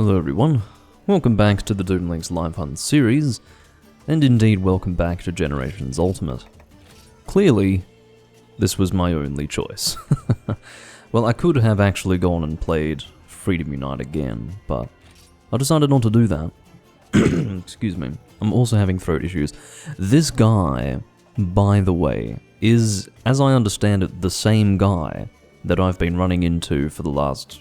Hello everyone, welcome back to the Doomlink's Live Hunt series, and indeed welcome back to Generations Ultimate. Clearly, this was my only choice. Well, I could have actually gone and played Freedom Unite again, but I decided not to do that. Excuse me, I'm also having throat issues. This guy, by the way, is, as I understand it, the same guy that I've been running into for the last,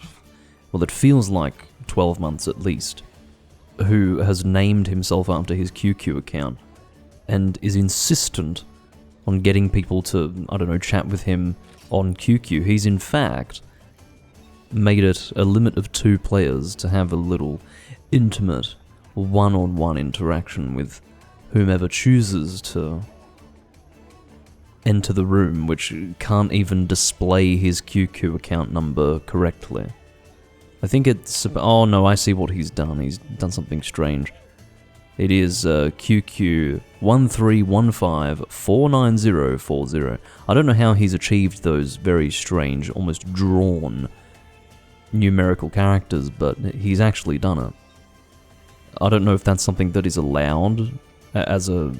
well, it feels like 12 months at least, who has named himself after his QQ account and is insistent on getting people to, I don't know, chat with him on QQ. He's in fact made it a limit of 2 players to have a little intimate one-on-one interaction with whomever chooses to enter the room, which can't even display his QQ account number correctly. I think it's... oh no, I see what he's done. He's done something strange. It is QQ 1315494040. I don't know how he's achieved those very strange, almost drawn numerical characters, but he's actually done it. I don't know if that's something that is allowed as a...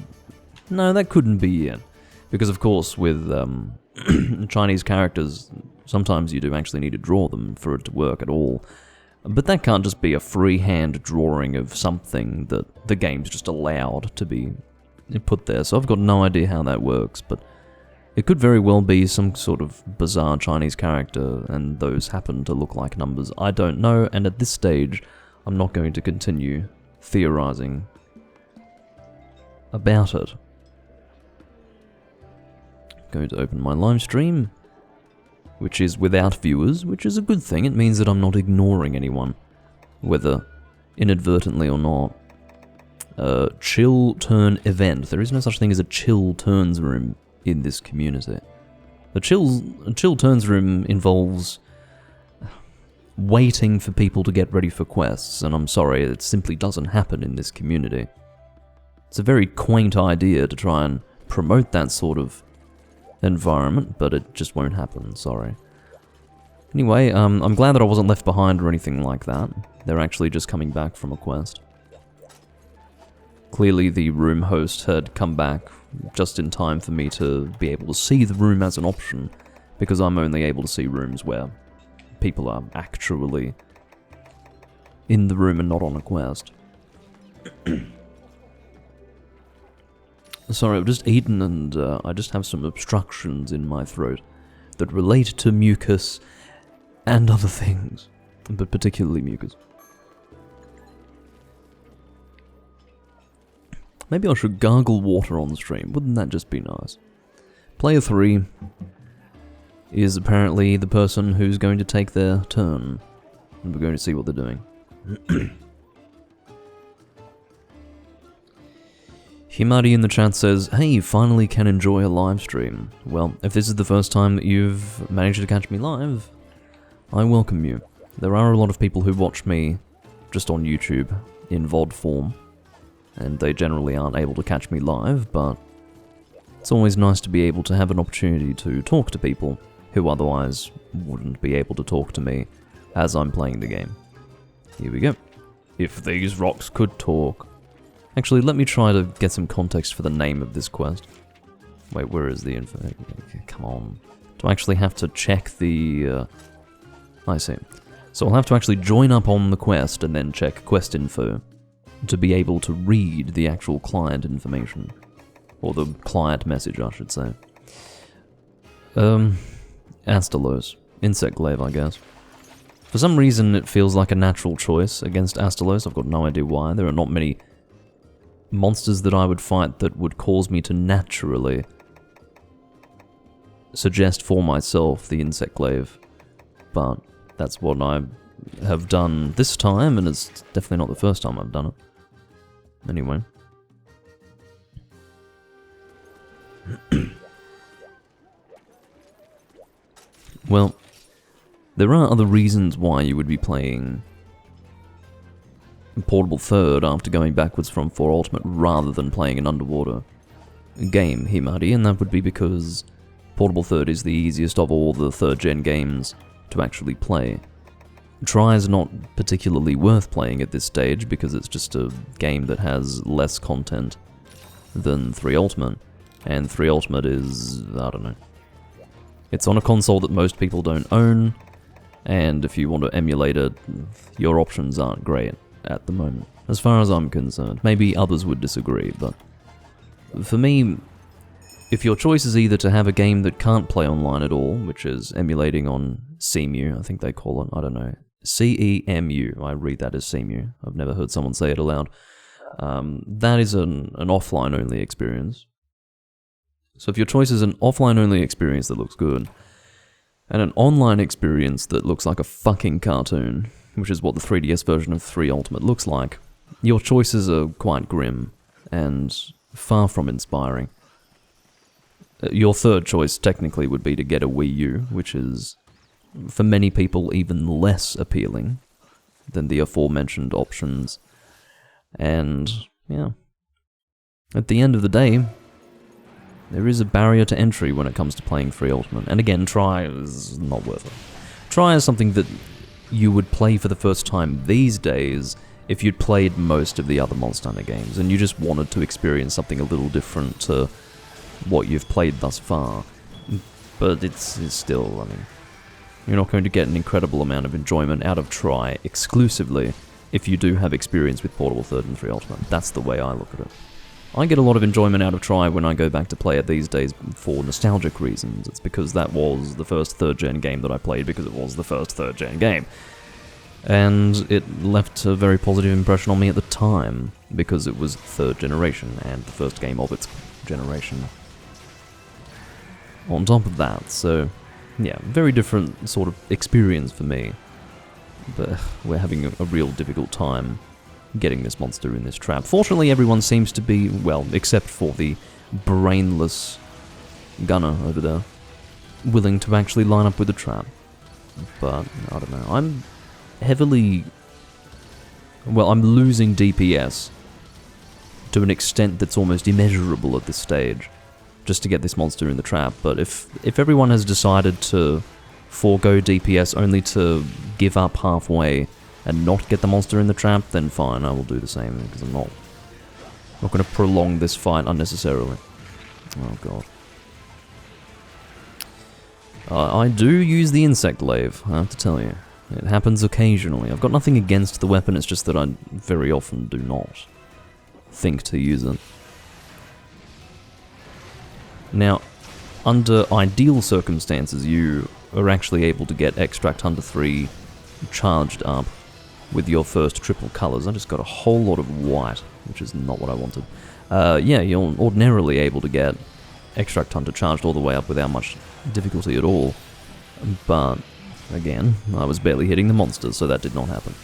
no, that couldn't be it. Because of course with Chinese characters, sometimes you do actually need to draw them for it to work at all. But that can't just be a freehand drawing of something that the game's just allowed to be put there. So I've got no idea how that works, but it could very well be some sort of bizarre Chinese character, and those happen to look like numbers. I don't know, and at this stage, I'm not going to continue theorizing about it. Going to open my live stream, which is without viewers, which is a good thing. It means that I'm not ignoring anyone, whether inadvertently or not. Chill turn event. There is no such thing as a chill turns room in this community. A chill turns room involves waiting for people to get ready for quests, and I'm sorry, it simply doesn't happen in this community. It's a very quaint idea to try and promote that sort of environment, but it just won't happen, sorry. Anyway, I'm glad that I wasn't left behind or anything like that. They're actually just coming back from a quest. Clearly the room host had come back just in time for me to be able to see the room as an option, because I'm only able to see rooms where people are actually in the room and not on a quest. Sorry, I've just eaten and I just have some obstructions in my throat that relate to mucus and other things, but particularly mucus. Maybe I should gargle water on the stream, wouldn't that just be nice? Player 3 is apparently the person who's going to take their turn, and we're going to see what they're doing. Himari in the chat says, hey, finally can enjoy a live stream. Well, if this is the first time that you've managed to catch me live, I welcome you. There are a lot of people who watch me just on YouTube in VOD form, and they generally aren't able to catch me live, but it's always nice to be able to have an opportunity to talk to people who otherwise wouldn't be able to talk to me as I'm playing the game. Here we go. If these rocks could talk. Actually, let me try to get some context for the name of this quest. Wait, where is the info? Come on. Do I actually have to check the... I see. So I'll have to actually join up on the quest and then check quest info to be able to read the actual client information. Or the client message, I should say. Astalos. Insect glaive, I guess. For some reason, it feels like a natural choice against Astalos. I've got no idea why. There are not many monsters that I would fight that would cause me to naturally suggest for myself the insect glaive, but that's what I have done this time, and it's definitely not the first time I've done it. Anyway. Well, there are other reasons why you would be playing Portable Third after going backwards from 4 Ultimate rather than playing an underwater game, Himari, and that would be because Portable Third is the easiest of all the 3rd gen games to actually play. Try is not particularly worth playing at this stage because it's just a game that has less content than 3 Ultimate. And 3 Ultimate is, I don't know. It's on a console that most people don't own, and if you want to emulate it, your options aren't great at the moment, as far as I'm concerned. Maybe others would disagree, but for me, if your choice is either to have a game that can't play online at all, which is emulating on CEMU, I think they call it, I don't know, CEMU, I read that as CEMU, I've never heard someone say it aloud. That is an offline-only experience. So if your choice is an offline-only experience that looks good, and an online experience that looks like a fucking cartoon, which is what the 3DS version of 3 Ultimate looks like, your choices are quite grim, and far from inspiring. Your third choice technically would be to get a Wii U, which is, for many people, even less appealing than the aforementioned options. And, yeah. At the end of the day, there is a barrier to entry when it comes to playing 3 Ultimate. And again, Try is not worth it. Try is something that you would play for the first time these days if you'd played most of the other Monster Hunter games, and you just wanted to experience something a little different to what you've played thus far. But it's still, I mean, you're not going to get an incredible amount of enjoyment out of Try exclusively if you do have experience with Portable 3rd and 3 Ultimate. That's the way I look at it. I get a lot of enjoyment out of Try when I go back to play it these days for nostalgic reasons. It's because that was the first 3rd gen game that I played because it was the first 3rd gen game. And it left a very positive impression on me at the time because it was 3rd generation and the first game of its generation. On top of that, so yeah, very different sort of experience for me. But we're having a real difficult time getting this monster in this trap. Fortunately, everyone seems to be, well, except for the brainless gunner over there, willing to actually line up with the trap. But, I don't know, I'm heavily... well, I'm losing DPS to an extent that's almost immeasurable at this stage, just to get this monster in the trap. But if everyone has decided to forego DPS only to give up halfway and not get the monster in the trap, then fine, I will do the same, because I'm not going to prolong this fight unnecessarily. Oh god. I do use the insect lave, I have to tell you. It happens occasionally. I've got nothing against the weapon, it's just that I very often do not think to use it. Now, under ideal circumstances, you are actually able to get Extract Hunter 3 charged up with your first triple colours. I just got a whole lot of white, which is not what I wanted. Yeah, you're ordinarily able to get Extract Hunter charged all the way up without much difficulty at all. But, again, I was barely hitting the monsters, so that did not happen.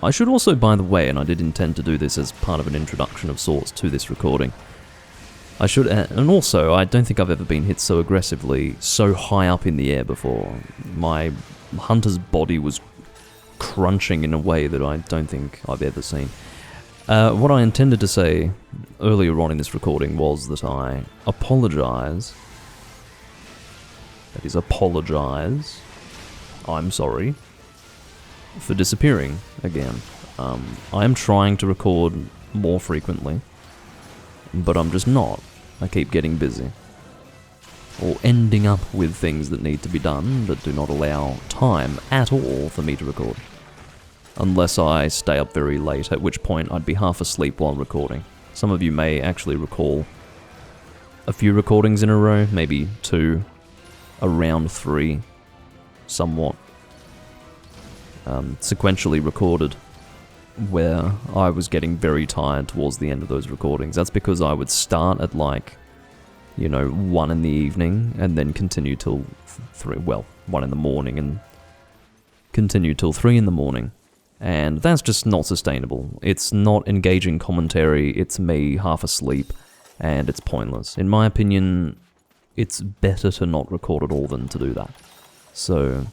I should also, by the way, and I did intend to do this as part of an introduction of sorts to this recording, I should, and also, I don't think I've ever been hit so aggressively, so high up in the air before. My hunter's body was crunching in a way that I don't think I've ever seen. What I intended to say earlier on in this recording was that I apologise. That is, apologise. I'm sorry for disappearing again. I am trying to record more frequently, but I'm just not. I keep getting busy. Or ending up with things that need to be done that do not allow time at all for me to record. Unless I stay up very late, at which point I'd be half asleep while recording. Some of you may actually recall a few recordings in a row, maybe 2, around 3, somewhat sequentially recorded, where I was getting very tired towards the end of those recordings. That's because I would start at like, 1 in the evening, and then continue till 3, well, 1 in the morning, and continue till 3 in the morning. And that's just not sustainable. It's not engaging commentary, it's me half asleep, and it's pointless. In my opinion, it's better to not record at all than to do that. So,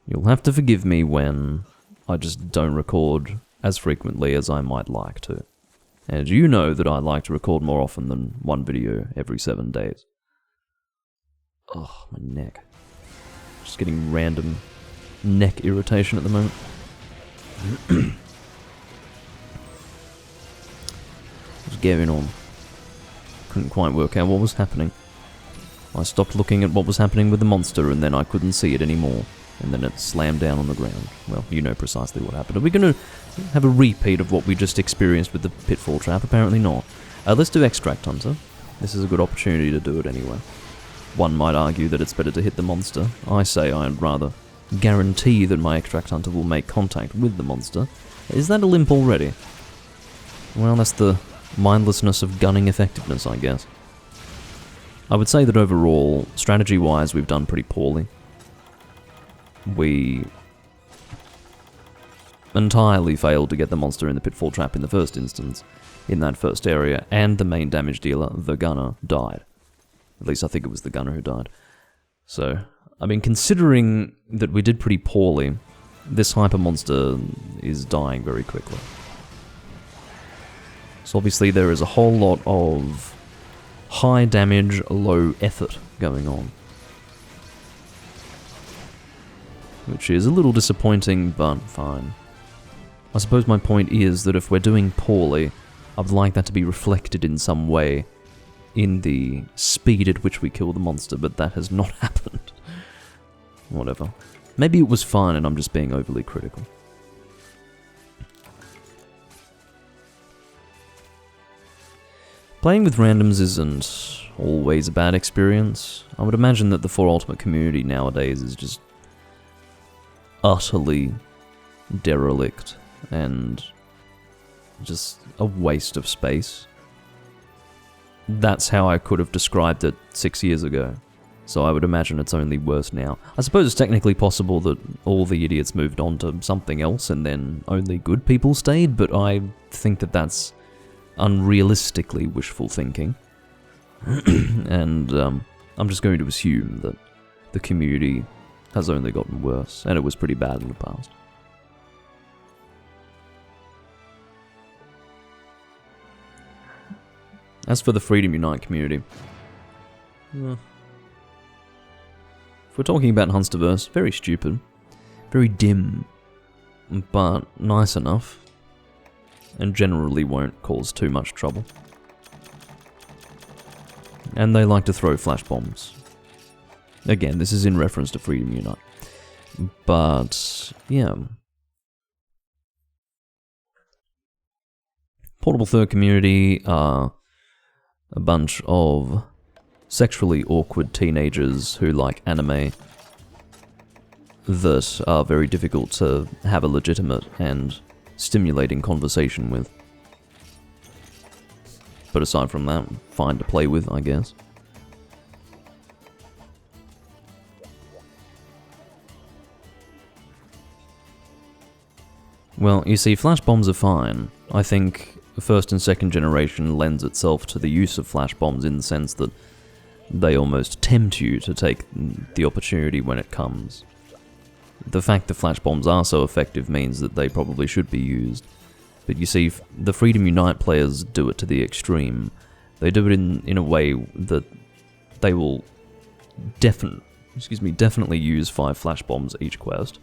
you'll have to forgive me when I just don't record as frequently as I might like to. And you know that I like to record more often than 1 video every 7 days. Oh, my neck. Just getting random neck irritation at the moment. What's going on? Couldn't quite work out what was happening. I stopped looking at what was happening with the monster, and then I couldn't see it anymore. And then it slammed down on the ground. Well, you know precisely what happened. Are we going to have a repeat of what we just experienced with the pitfall trap? Apparently not. Let's do Extract Hunter. This is a good opportunity to do it anyway. One might argue that it's better to hit the monster. I say I'd rather guarantee that my Extract Hunter will make contact with the monster. Is that a limp already? Well, that's the mindlessness of gunning effectiveness, I guess. I would say that overall, strategy-wise, we've done pretty poorly. We entirely failed to get the monster in the pitfall trap in the first instance, in that first area, and the main damage dealer, the gunner, died. At least I think it was the gunner who died. So, I mean, considering that we did pretty poorly, this hyper monster is dying very quickly. So obviously there is a whole lot of high damage, low effort going on. Which is a little disappointing, but fine. I suppose my point is that if we're doing poorly, I would like that to be reflected in some way in the speed at which we kill the monster, but that has not happened. Whatever. Maybe it was fine and I'm just being overly critical. Playing with randoms isn't always a bad experience. I would imagine that the 4 Ultimate community nowadays is just utterly derelict and just a waste of space. That's how I could have described it 6 years ago. So I would imagine it's only worse now. I suppose it's technically possible that all the idiots moved on to something else and then only good people stayed, but I think that that's unrealistically wishful thinking. And I'm just going to assume that the community has only gotten worse, and it was pretty bad in the past. As for the Freedom Unite community, if we're talking about Hunsterverse, very stupid, very dim, but nice enough, and generally won't cause too much trouble. And they like to throw flash bombs. Again, this is in reference to Freedom Unite. But, yeah. Portable Third community are a bunch of sexually awkward teenagers who like anime that are very difficult to have a legitimate and stimulating conversation with. But aside from that, fine to play with, I guess. Well, you see, flash bombs are fine. I think first and second generation lends itself to the use of flash bombs in the sense that they almost tempt you to take the opportunity when it comes. The fact that flash bombs are so effective means that they probably should be used. But you see, the Freedom Unite players do it to the extreme. They do it in a way that they will definitely use 5 flash bombs each quest.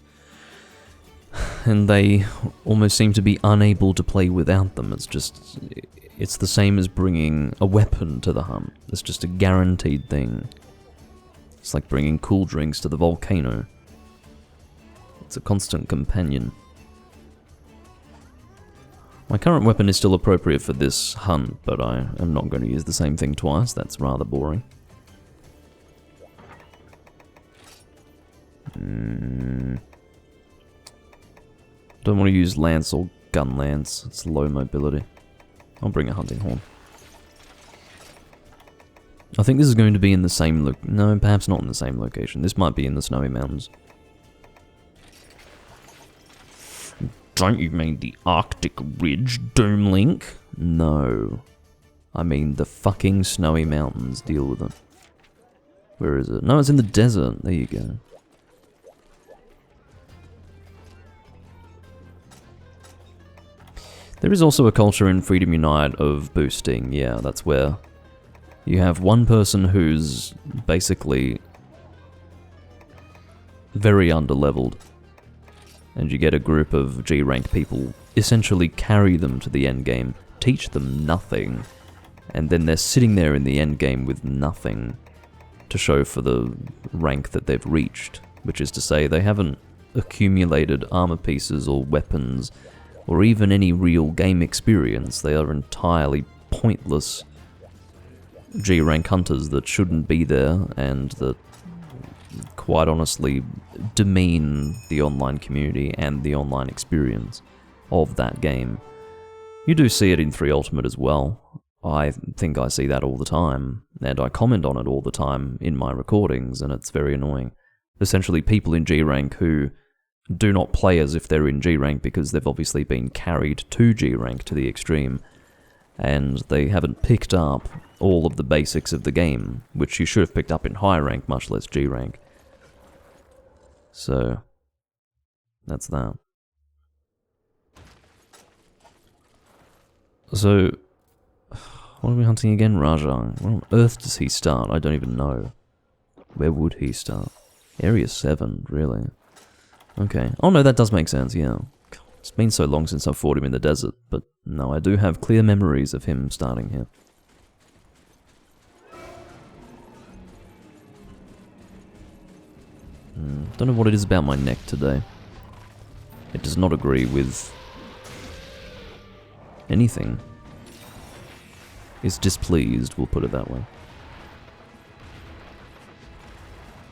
And they almost seem to be unable to play without them. It's the same as bringing a weapon to the hunt. It's just a guaranteed thing. It's like bringing cool drinks to the volcano. It's a constant companion. My current weapon is still appropriate for this hunt, but I am not going to use the same thing twice. That's rather boring. Don't want to use lance or gun lance. It's low mobility. I'll bring a hunting horn. I think this is going to be in the same no, perhaps not in the same location. This might be in the Snowy Mountains. Don't you mean the Arctic Ridge, Doomlink? No. I mean the fucking Snowy Mountains. Deal with them. Where is it? No, it's in the desert. There you go. There is also a culture in Freedom Unite of boosting. Yeah, that's where you have one person who's basically very underleveled, and you get a group of G rank people, essentially carry them to the end game, teach them nothing, and then they're sitting there in the end game with nothing to show for the rank that they've reached, which is to say they haven't accumulated armor pieces or weapons or even any real game experience. They are entirely pointless G rank hunters that shouldn't be there and that quite honestly demean the online community and the online experience of that game. You do see it in 3 Ultimate as well. I think I see that all the time, and I comment on it all the time in my recordings, and it's very annoying. Essentially, people in G rank who do not play as if they're in G rank because they've obviously been carried to G rank to the extreme, and they haven't picked up all of the basics of the game, which you should have picked up in high rank, much less G rank. So, that's that. So, what are we hunting again? Rajang. Where on earth does he start? I don't even know. Where would he start? Area 7, really? Okay. Oh no, that does make sense, yeah. God, it's been so long since I've fought him in the desert, but no, I do have clear memories of him starting here. Don't know what it is about my neck today. It does not agree with anything. Is displeased, we'll put it that way.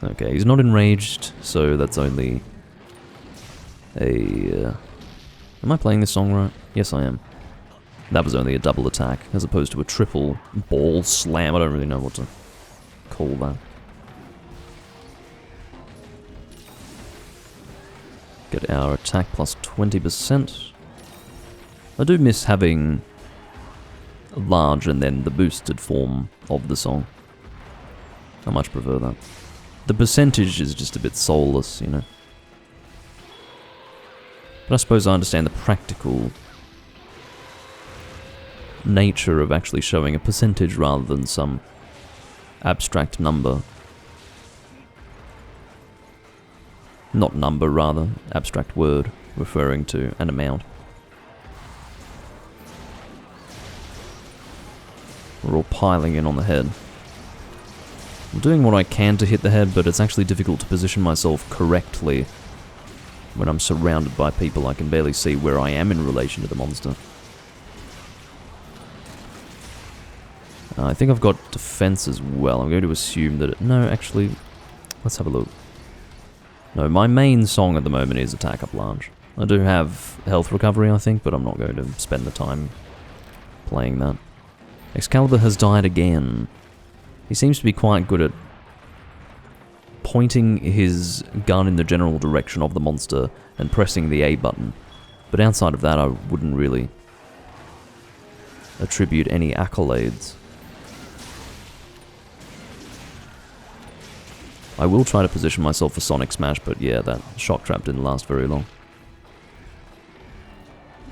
Okay, he's not enraged, so that's only a... am I playing this song right? Yes, I am. That was only a double attack, as opposed to a triple ball slam. I don't really know what to call that. Get our attack plus 20%. I do miss having large and then the boosted form of the song. I much prefer that. The percentage is just a bit soulless, you know. But I suppose I understand the practical nature of actually showing a percentage rather than some abstract number. Not number, rather. Abstract word referring to an amount. We're all piling in on the head. I'm doing what I can to hit the head, but it's actually difficult to position myself correctly when I'm surrounded by people. I can barely see where I am in relation to the monster. I think I've got defense as well. I'm going to assume that no, actually, let's have a look. No, my main song at the moment is Attack Up Large. I do have health recovery, I think, but I'm not going to spend the time playing that. Excalibur has died again. He seems to be quite good at pointing his gun in the general direction of the monster and pressing the A button. But outside of that, I wouldn't really attribute any accolades. I will try to position myself for Sonic Smash, but yeah, that shock trap didn't last very long.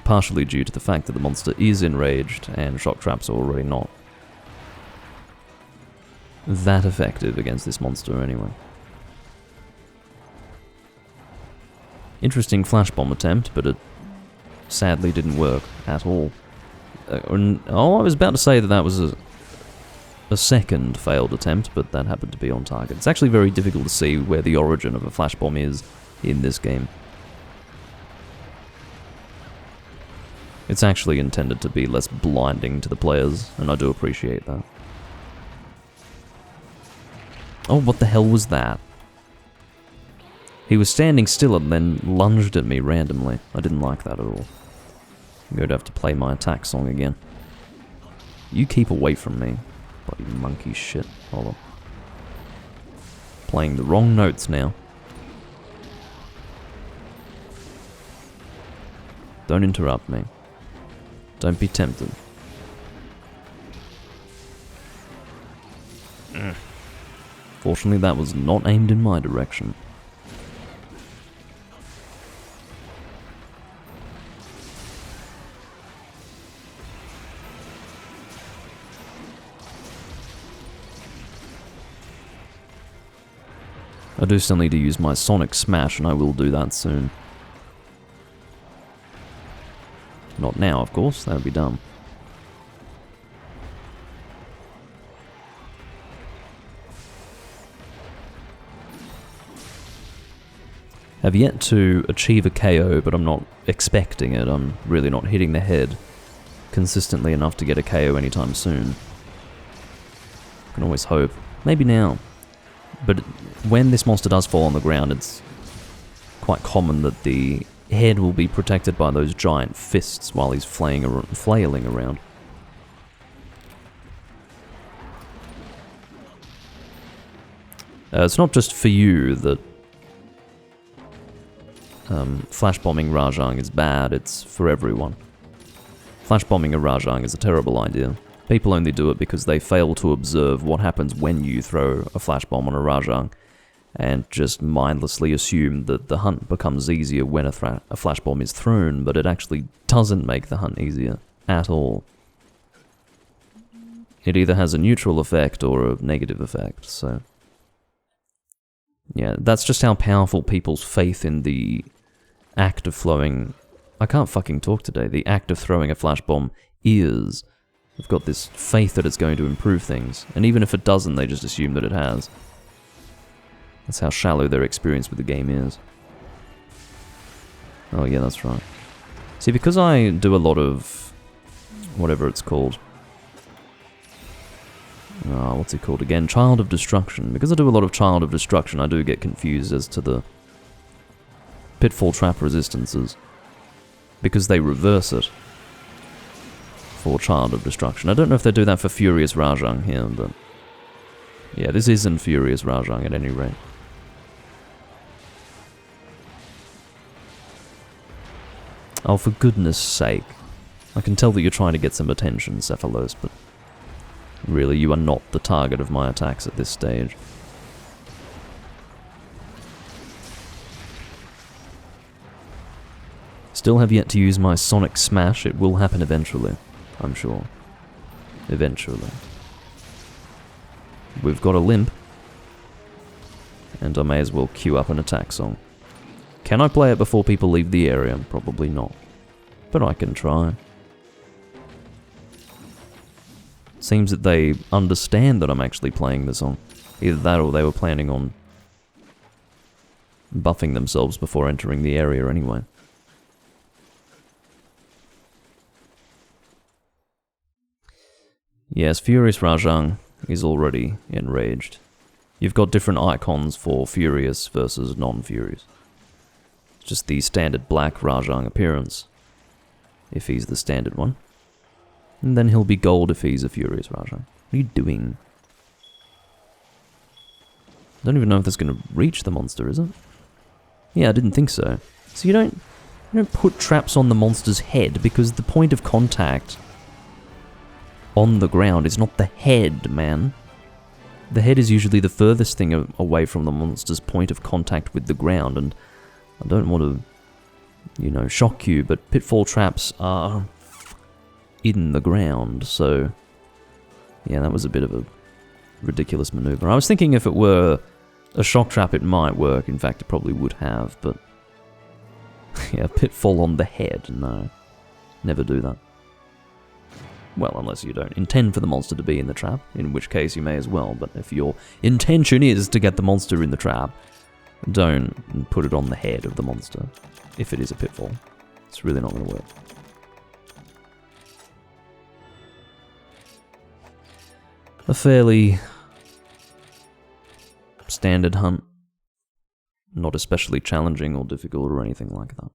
Partially due to the fact that the monster is enraged, and shock traps are already not that effective against this monster anyway. Interesting flash bomb attempt, but it sadly didn't work at all. Oh, I was about to say that that was a second failed attempt, but that happened to be on target. It's actually very difficult to see where the origin of a flash bomb is in this game. It's actually intended to be less blinding to the players, and I do appreciate that. Oh, what the hell was that? He was standing still and then lunged at me randomly. I didn't like that at all. I'm going to have to play my attack song again. You keep away from me. Bloody monkey shit. Hold on. Playing the wrong notes now. Don't interrupt me. Don't be tempted. Fortunately, that was not aimed in my direction. I do still need to use my Sonic Smash, and I will do that soon. Not now, of course, that would be dumb. Have yet to achieve a KO, but I'm not expecting it. I'm really not hitting the head consistently enough to get a KO anytime soon. Can always hope. Maybe now. But when this monster does fall on the ground, it's quite common that the head will be protected by those giant fists while he's flailing around. It's not just for you that flash bombing Rajang is bad, it's for everyone. Flash bombing a Rajang is a terrible idea. People only do it because they fail to observe what happens when you throw a flash bomb on a Rajang, and just mindlessly assume that the hunt becomes easier when a flash bomb is thrown, but it actually doesn't make the hunt easier at all. It either has a neutral effect or a negative effect, so... yeah, that's just how powerful people's faith in the act of throwing... I can't fucking talk today. The act of throwing a flash bomb is... they've got this faith that it's going to improve things, and even if it doesn't, they just assume that it has. That's how shallow their experience with the game is. Oh yeah, that's right. See, because I do a lot of... whatever it's called. What's it called again? Child of Destruction. Because I do a lot of Child of Destruction, I do get confused as to the pitfall trap resistances. Because they reverse it for Child of Destruction. I don't know if they do that for Furious Rajang here, but... yeah, this isn't Furious Rajang at any rate. Oh, for goodness sake. I can tell that you're trying to get some attention, Cephalos, but... really, you are not the target of my attacks at this stage. Still have yet to use my Sonic Smash. It will happen eventually, I'm sure. Eventually. We've got a limp. And I may as well queue up an attack song. Can I play it before people leave the area? Probably not. But I can try. Seems that they understand that I'm actually playing the song. Either that or they were planning on buffing themselves before entering the area anyway. Yes, Furious Rajang is already enraged. You've got different icons for Furious versus non-Furious. Just the standard black Rajang appearance, if he's the standard one. And then he'll be gold if he's a Furious Rajang. What are you doing? I don't even know if that's going to reach the monster, is it? Yeah, I didn't think so. So you don't put traps on the monster's head, because the point of contact on the ground is not the head, man. The head is usually the furthest thing away from the monster's point of contact with the ground, and I don't want to, shock you, but pitfall traps are in the ground, so yeah, that was a bit of a ridiculous maneuver. I was thinking if it were a shock trap it might work, in fact it probably would have, but yeah, pitfall on the head, no. Never do that. Well, unless you don't intend for the monster to be in the trap, in which case you may as well, but if your intention is to get the monster in the trap, don't put it on the head of the monster, if it is a pitfall. It's really not going to work. A fairly standard hunt. Not especially challenging or difficult or anything like that.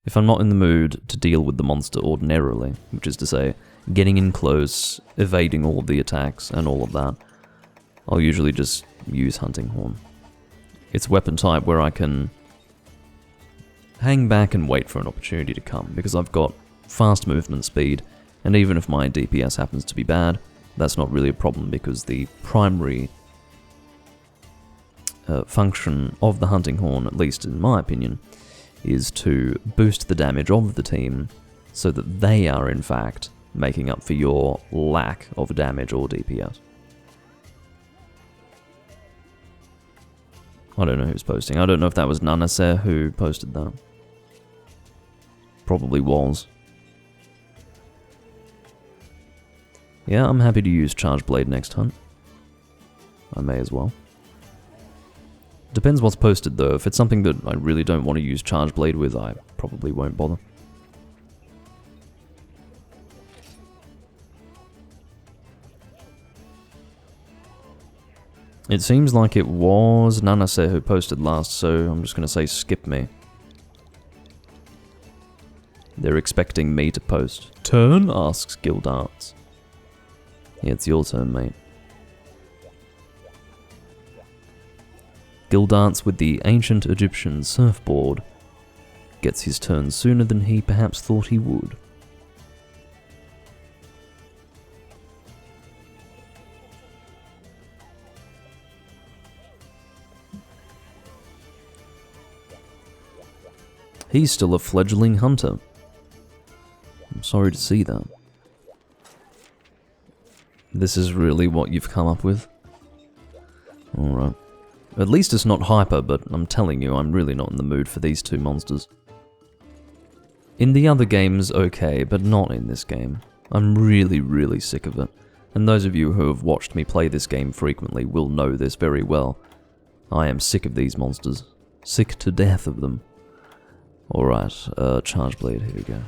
If I'm not in the mood to deal with the monster ordinarily, which is to say, getting in close, evading all of the attacks and all of that, I'll usually just use Hunting Horn. It's a weapon type where I can hang back and wait for an opportunity to come, because I've got fast movement speed, and even if my DPS happens to be bad, that's not really a problem, because the primary function of the Hunting Horn, at least in my opinion, is to boost the damage of the team so that they are in fact making up for your lack of damage or DPS. I don't know who's posting. I don't know if that was Nanaser who posted that. Probably was. Yeah, I'm happy to use Charge Blade next hunt. I may as well. Depends what's posted though. If it's something that I really don't want to use Charge Blade with, I probably won't bother. It seems like it was Nanase who posted last, so I'm just going to say skip me. They're expecting me to post. Turn? Asks Gildarts. Yeah, it's your turn, mate. Gildarts with the ancient Egyptian surfboard gets his turn sooner than he perhaps thought he would. He's still a fledgling hunter. I'm sorry to see that. This is really what you've come up with? Alright. At least it's not hyper, but I'm telling you, I'm really not in the mood for these two monsters. In the other games, okay, but not in this game. I'm really, really sick of it. And those of you who have watched me play this game frequently will know this very well. I am sick of these monsters. Sick to death of them. Alright, Charge Blade, here we go.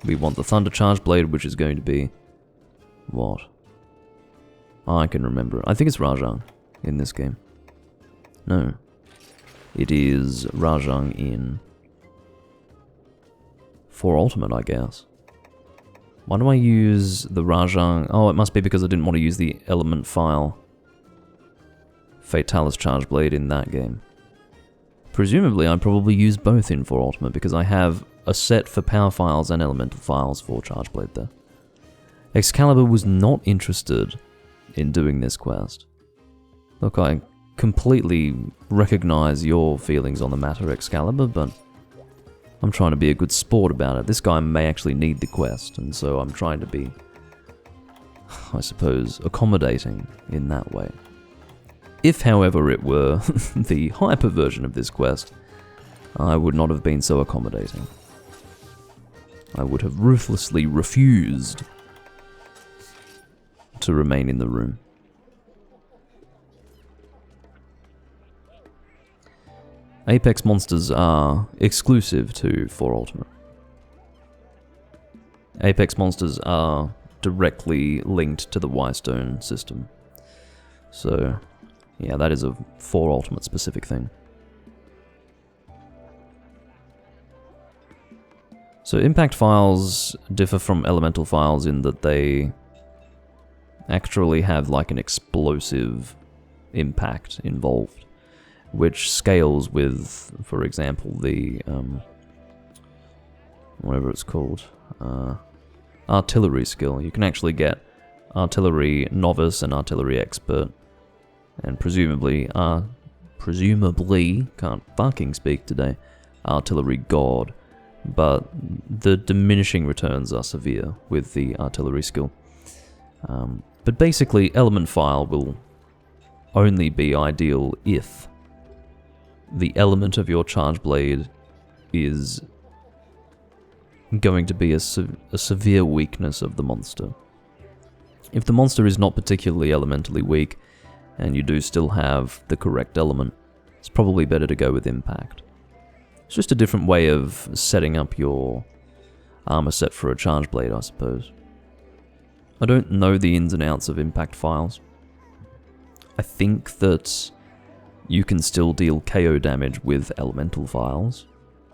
We want the Thunder Charge Blade, which is going to be... what? I can remember. I think it's Rajang in this game. No. It is Rajang in... 4 Ultimate, I guess. Why do I use the Rajang... oh, it must be because I didn't want to use the Element File Fatalis Charge Blade in that game. Presumably, I probably use both in 4 Ultimate because I have a set for power files and elemental files for Charge Blade there. Excalibur was not interested in doing this quest. Look, I completely recognize your feelings on the matter, Excalibur, but I'm trying to be a good sport about it. This guy may actually need the quest, and so I'm trying to be, I suppose, accommodating in that way. If, however, it were the hyper version of this quest, I would not have been so accommodating. I would have ruthlessly refused to remain in the room. Apex monsters are exclusive to 4 Ultimate. Apex monsters are directly linked to the Y-Stone system. So... yeah, that is a 4 Ultimate specific thing. So impact files differ from elemental files in that they actually have like an explosive impact involved, which scales with, for example, the whatever it's called, artillery skill. You can actually get artillery novice and artillery expert. And presumably, can't fucking speak today, artillery god, but the diminishing returns are severe with the artillery skill. But basically, element file will only be ideal if the element of your charge blade is going to be a severe weakness of the monster. If the monster is not particularly elementally weak, and you do still have the correct element, it's probably better to go with impact. It's just a different way of setting up your armor set for a charge blade, I suppose. I don't know the ins and outs of impact files. I think that you can still deal KO damage with elemental files,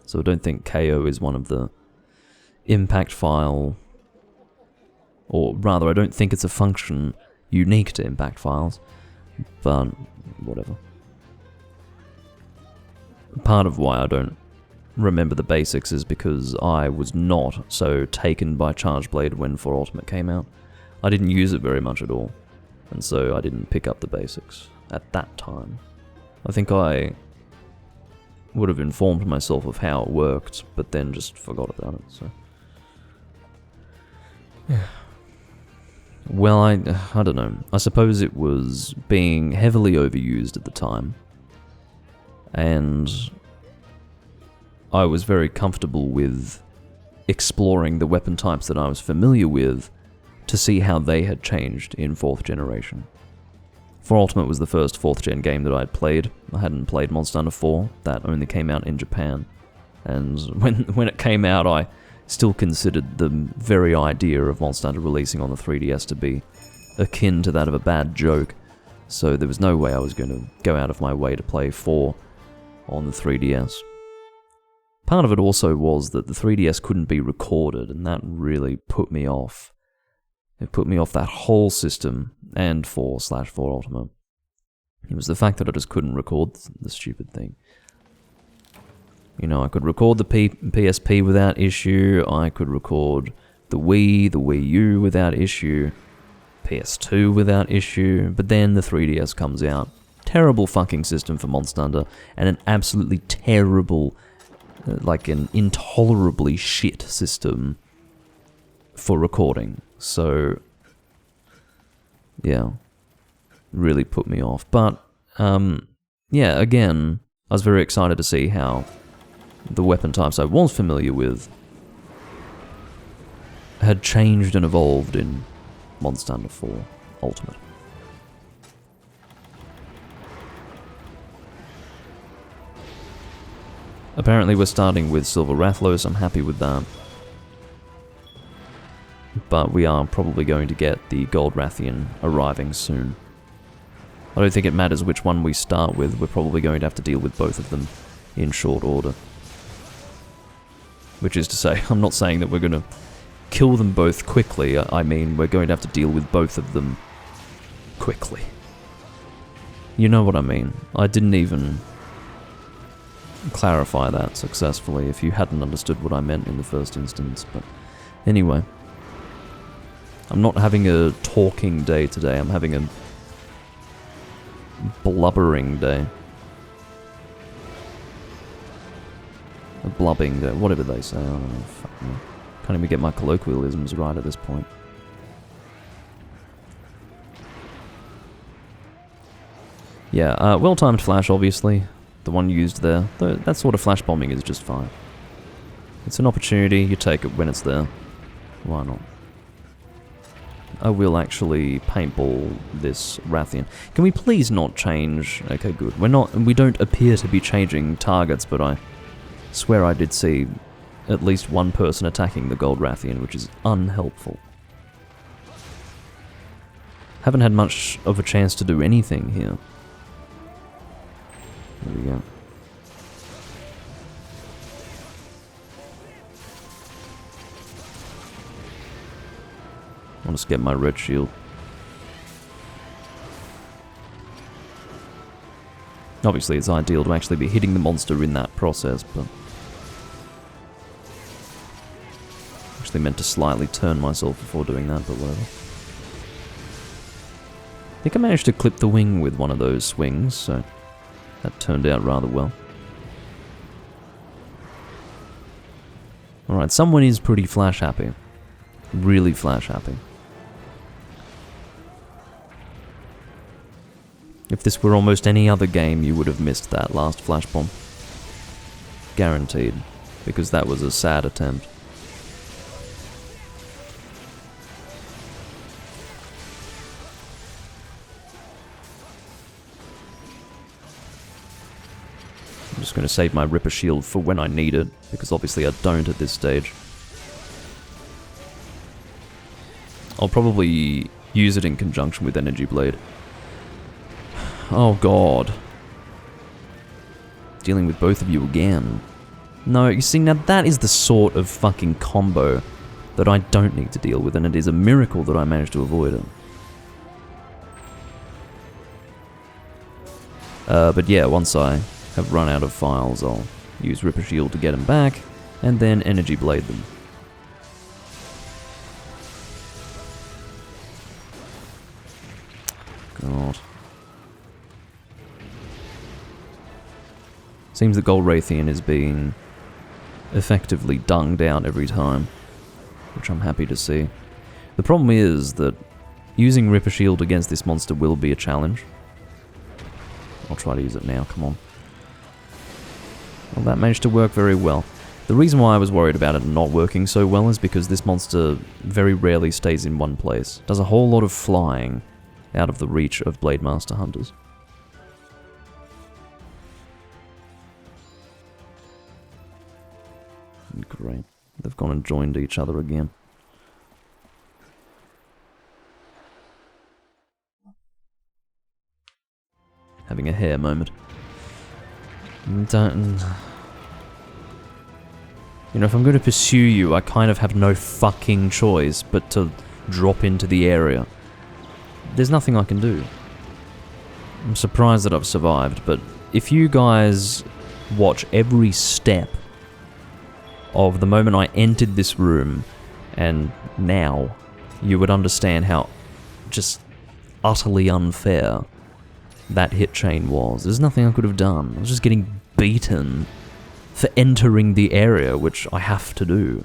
so I don't think KO is one of the impact file, or rather I don't think it's a function unique to impact files. But, whatever. Part of why I don't remember the basics is because I was not so taken by Charge Blade when 4 Ultimate came out. I didn't use it very much at all, and so I didn't pick up the basics at that time. I think I would have informed myself of how it worked, but then just forgot about it, so... yeah. Well, I don't know. I suppose it was being heavily overused at the time. And I was very comfortable with exploring the weapon types that I was familiar with to see how they had changed in 4th generation. 4 Ultimate was the first 4th gen game that I had played. I hadn't played Monster Hunter 4, that only came out in Japan. And when it came out, I still considered the very idea of Monster Hunter releasing on the 3DS to be akin to that of a bad joke. So there was no way I was going to go out of my way to play 4 on the 3DS. Part of it also was that the 3DS couldn't be recorded, and that really put me off. It put me off that whole system, and 4/4 Ultimate. It was the fact that I just couldn't record the stupid thing. You know, I could record the PSP without issue, I could record the Wii U without issue, PS2 without issue, but then the 3DS comes out. Terrible fucking system for Monster Hunter, and an absolutely terrible, like an intolerably shit system for recording. So, yeah, really put me off. But, yeah, again, I was very excited to see how the weapon types I was familiar with had changed and evolved in Monster Hunter 4 Ultimate. Apparently we're starting with Silver Rathlos, I'm happy with that. But we are probably going to get the Gold Rathian arriving soon. I don't think it matters which one we start with, we're probably going to have to deal with both of them in short order. Which is to say, I'm not saying that we're going to kill them both quickly, I mean we're going to have to deal with both of them quickly. You know what I mean. I didn't even clarify that successfully if you hadn't understood what I meant in the first instance, but anyway. I'm not having a talking day today, I'm having a blubbering day. A blubbing day, whatever they say, I don't know, fuck me. Can't even get my colloquialisms right at this point. Yeah, well-timed flash, obviously. The one used there. That sort of flash bombing is just fine. It's an opportunity, you take it when it's there. Why not? I will actually paintball this Rathian. Can we please not change? Okay, good. We don't appear to be changing targets, but I swear I did see at least one person attacking the Gold Rathian, which is unhelpful. Haven't had much of a chance to do anything here. There we go. I'll just get my red shield. Obviously it's ideal to actually be hitting the monster in that process, but actually meant to slightly turn myself before doing that, but whatever. I think I managed to clip the wing with one of those swings, so that turned out rather well. Alright, someone is pretty flash happy. Really flash happy. If this were almost any other game, you would have missed that last flash bomb. Guaranteed. Because that was a sad attempt. I'm just going to save my Ripper Shield for when I need it, because obviously I don't at this stage. I'll probably use it in conjunction with Energy Blade. Oh god. Dealing with both of you again. No, you see, now that is the sort of fucking combo that I don't need to deal with, and it is a miracle that I managed to avoid it. But yeah, once I have run out of files, I'll use Ripper Shield to get them back, and then Energy Blade them. God. Seems that Gold Rathian is being effectively dunged out every time, which I'm happy to see. The problem is that using Ripper Shield against this monster will be a challenge. I'll try to use it now, come on. Well, that managed to work very well. The reason why I was worried about it not working so well is because this monster very rarely stays in one place. Does a whole lot of flying out of the reach of Blade Master hunters. Great. They've gone and joined each other again. Having a hair moment. Don't... You know, if I'm going to pursue you, I kind of have no fucking choice but to drop into the area. There's nothing I can do. I'm surprised that I've survived, but if you guys watch every step of the moment I entered this room and now, you would understand how just utterly unfair that hit chain was. There's nothing I could have done. I was just getting beaten for entering the area, which I have to do.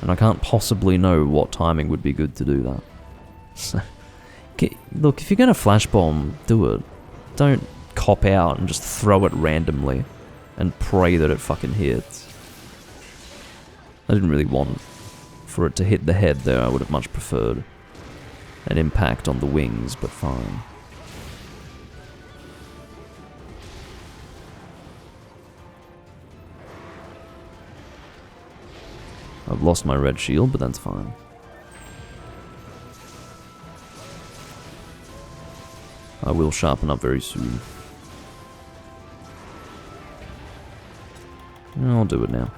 And I can't possibly know what timing would be good to do that. So, look, if you're going to flash bomb, do it. Don't cop out and just throw it randomly and pray that it fucking hits. I didn't really want for it to hit the head there. I would have much preferred an impact on the wings, but fine. I've lost my red shield, but that's fine. I will sharpen up very soon. I'll do it now.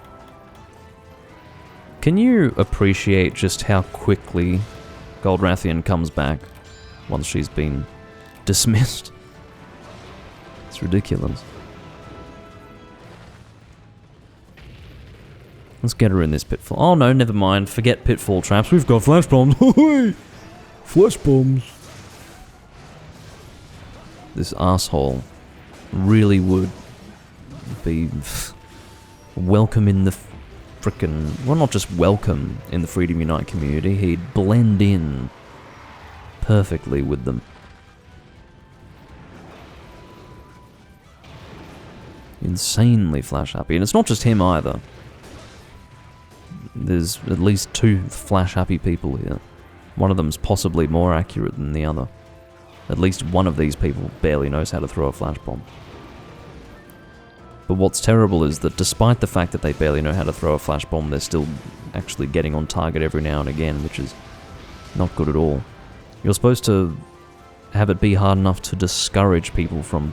Can you appreciate just how quickly Goldrathian comes back once she's been dismissed? It's ridiculous. Let's get her in this pitfall. Oh no, never mind. Forget pitfall traps. We've got flash bombs. Flash bombs. This asshole really would be welcome in the frickin'... Well, not just welcome in the Freedom Unite community. He'd blend in perfectly with them. Insanely flash happy. And it's not just him either. There's at least 2 flash happy people here. One of them's possibly more accurate than the other. At least one of these people barely knows how to throw a flash bomb. But what's terrible is that despite the fact that they barely know how to throw a flash bomb, they're still actually getting on target every now and again, which is not good at all. You're supposed to have it be hard enough to discourage people from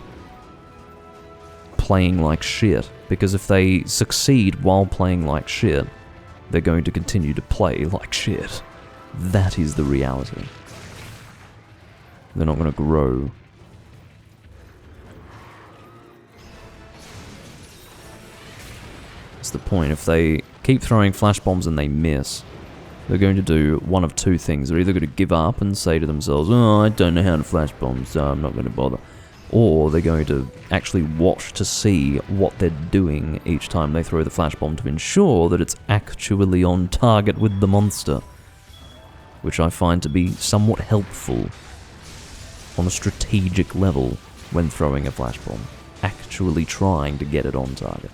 playing like shit, because if they succeed while playing like shit, they're going to continue to play like shit. That is the reality. They're not going to grow. That's the point. If they keep throwing flash bombs and they miss, they're going to do one of 2 things. They're either going to give up and say to themselves, oh, I don't know how to flash bomb, so I'm not going to bother. Or they're going to actually watch to see what they're doing each time they throw the flash bomb to ensure that it's actually on target with the monster. Which I find to be somewhat helpful on a strategic level when throwing a flash bomb. Actually trying to get it on target.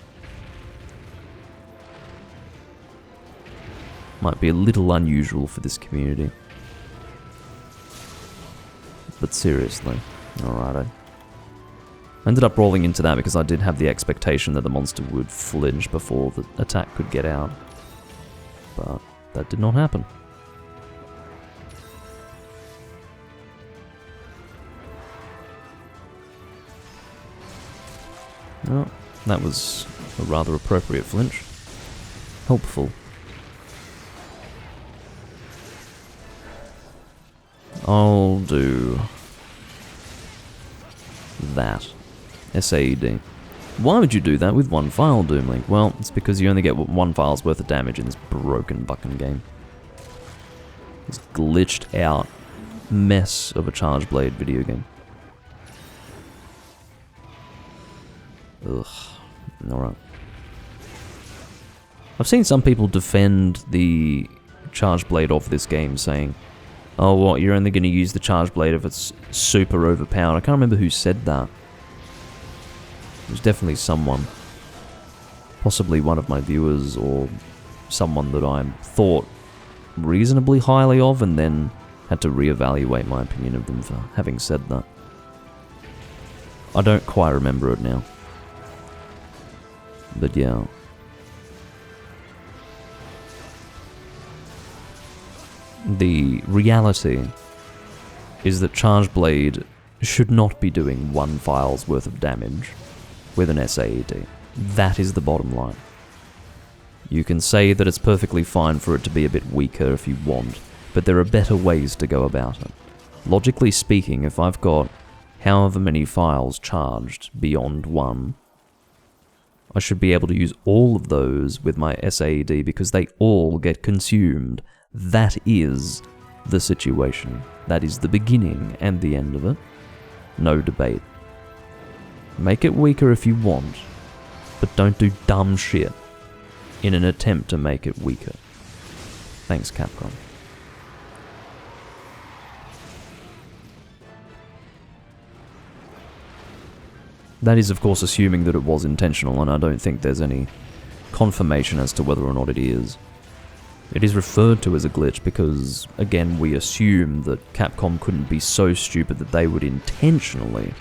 Might be a little unusual for this community. But seriously, alrighto. I ended up rolling into that because I did have the expectation that the monster would flinch before the attack could get out. But that did not happen. Well, that was a rather appropriate flinch. Helpful. I'll do that. SAED. Why would you do that with 1 file, Doomlink? Well, it's because you only get 1 file's worth of damage in this broken fucking game. This glitched out mess of a Charge Blade video game. Ugh. Alright. I've seen some people defend the Charge Blade of this game, saying, oh, what, you're only going to use the Charge Blade if it's super overpowered. I can't remember who said that. It was definitely someone. possibly one of my viewers or someone that I thought reasonably highly of and then had to reevaluate my opinion of them for having said that. I don't quite remember it now. But yeah. The reality is that Charge Blade should not be doing 1 file's worth of damage with an SAED. That is the bottom line. You can say that it's perfectly fine for it to be a bit weaker if you want, but there are better ways to go about it. Logically speaking, if I've got however many files charged beyond 1, I should be able to use all of those with my SAED because they all get consumed. That is the situation. That is the beginning and the end of it. No debate. Make it weaker if you want, but don't do dumb shit in an attempt to make it weaker. Thanks, Capcom. That is, of course, assuming that it was intentional, and I don't think there's any confirmation as to whether or not it is. It is referred to as a glitch because, again, we assume that Capcom couldn't be so stupid that they would intentionally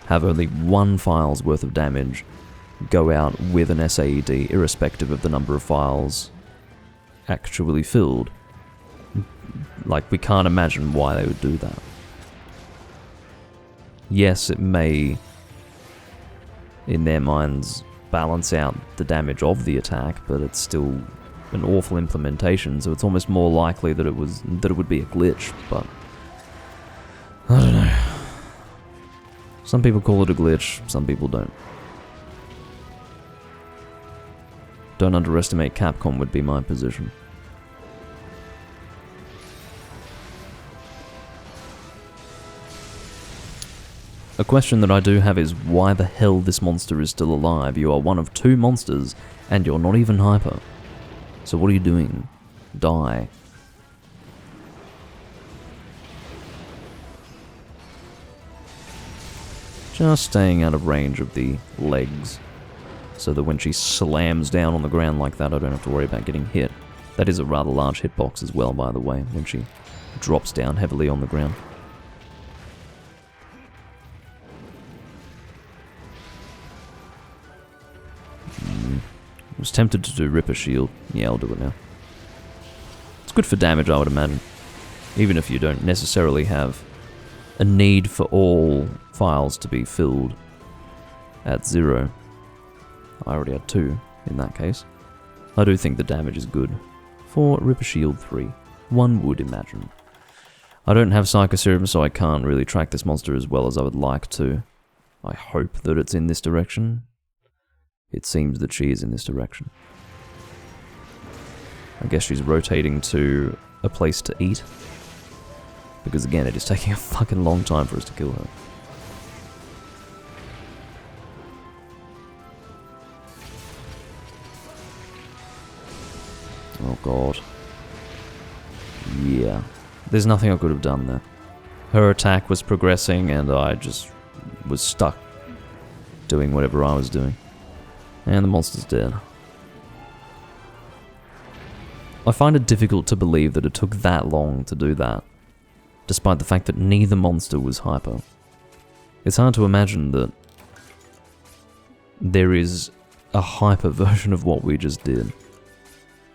have only 1 file's worth of damage go out with an SAED, irrespective of the number of files actually filled. Like, we can't imagine why they would do that. Yes, it may, in their minds, balance out the damage of the attack, but it's still an awful implementation, so it's almost more likely that it would be a glitch, but I don't know. Some people call it a glitch, some people don't. Don't underestimate Capcom would be my position. A question that I do have is why the hell this monster is still alive? You are one of 2 monsters, and you're not even hyper. So what are you doing? Die. Just staying out of range of the legs, so that when she slams down on the ground like that, I don't have to worry about getting hit. That is a rather large hitbox as well, by the way, when she drops down heavily on the ground. I was tempted to do Ripper Shield. Yeah, I'll do it now. It's good for damage, I would imagine. Even if you don't necessarily have a need for all files to be filled at 0. I already had 2 in that case. I do think the damage is good for Ripper Shield 3. One would imagine. I don't have Psycho Serum, so I can't really track this monster as well as I would like to. I hope that it's in this direction. It seems that she is in this direction. I guess she's rotating to a place to eat. Because again, it is taking a fucking long time for us to kill her. Oh god. Yeah. There's nothing I could have done there. Her attack was progressing and I just was stuck doing whatever I was doing. And the monster's dead. I find it difficult to believe that it took that long to do that, despite the fact that neither monster was hyper. It's hard to imagine that there is a hyper version of what we just did.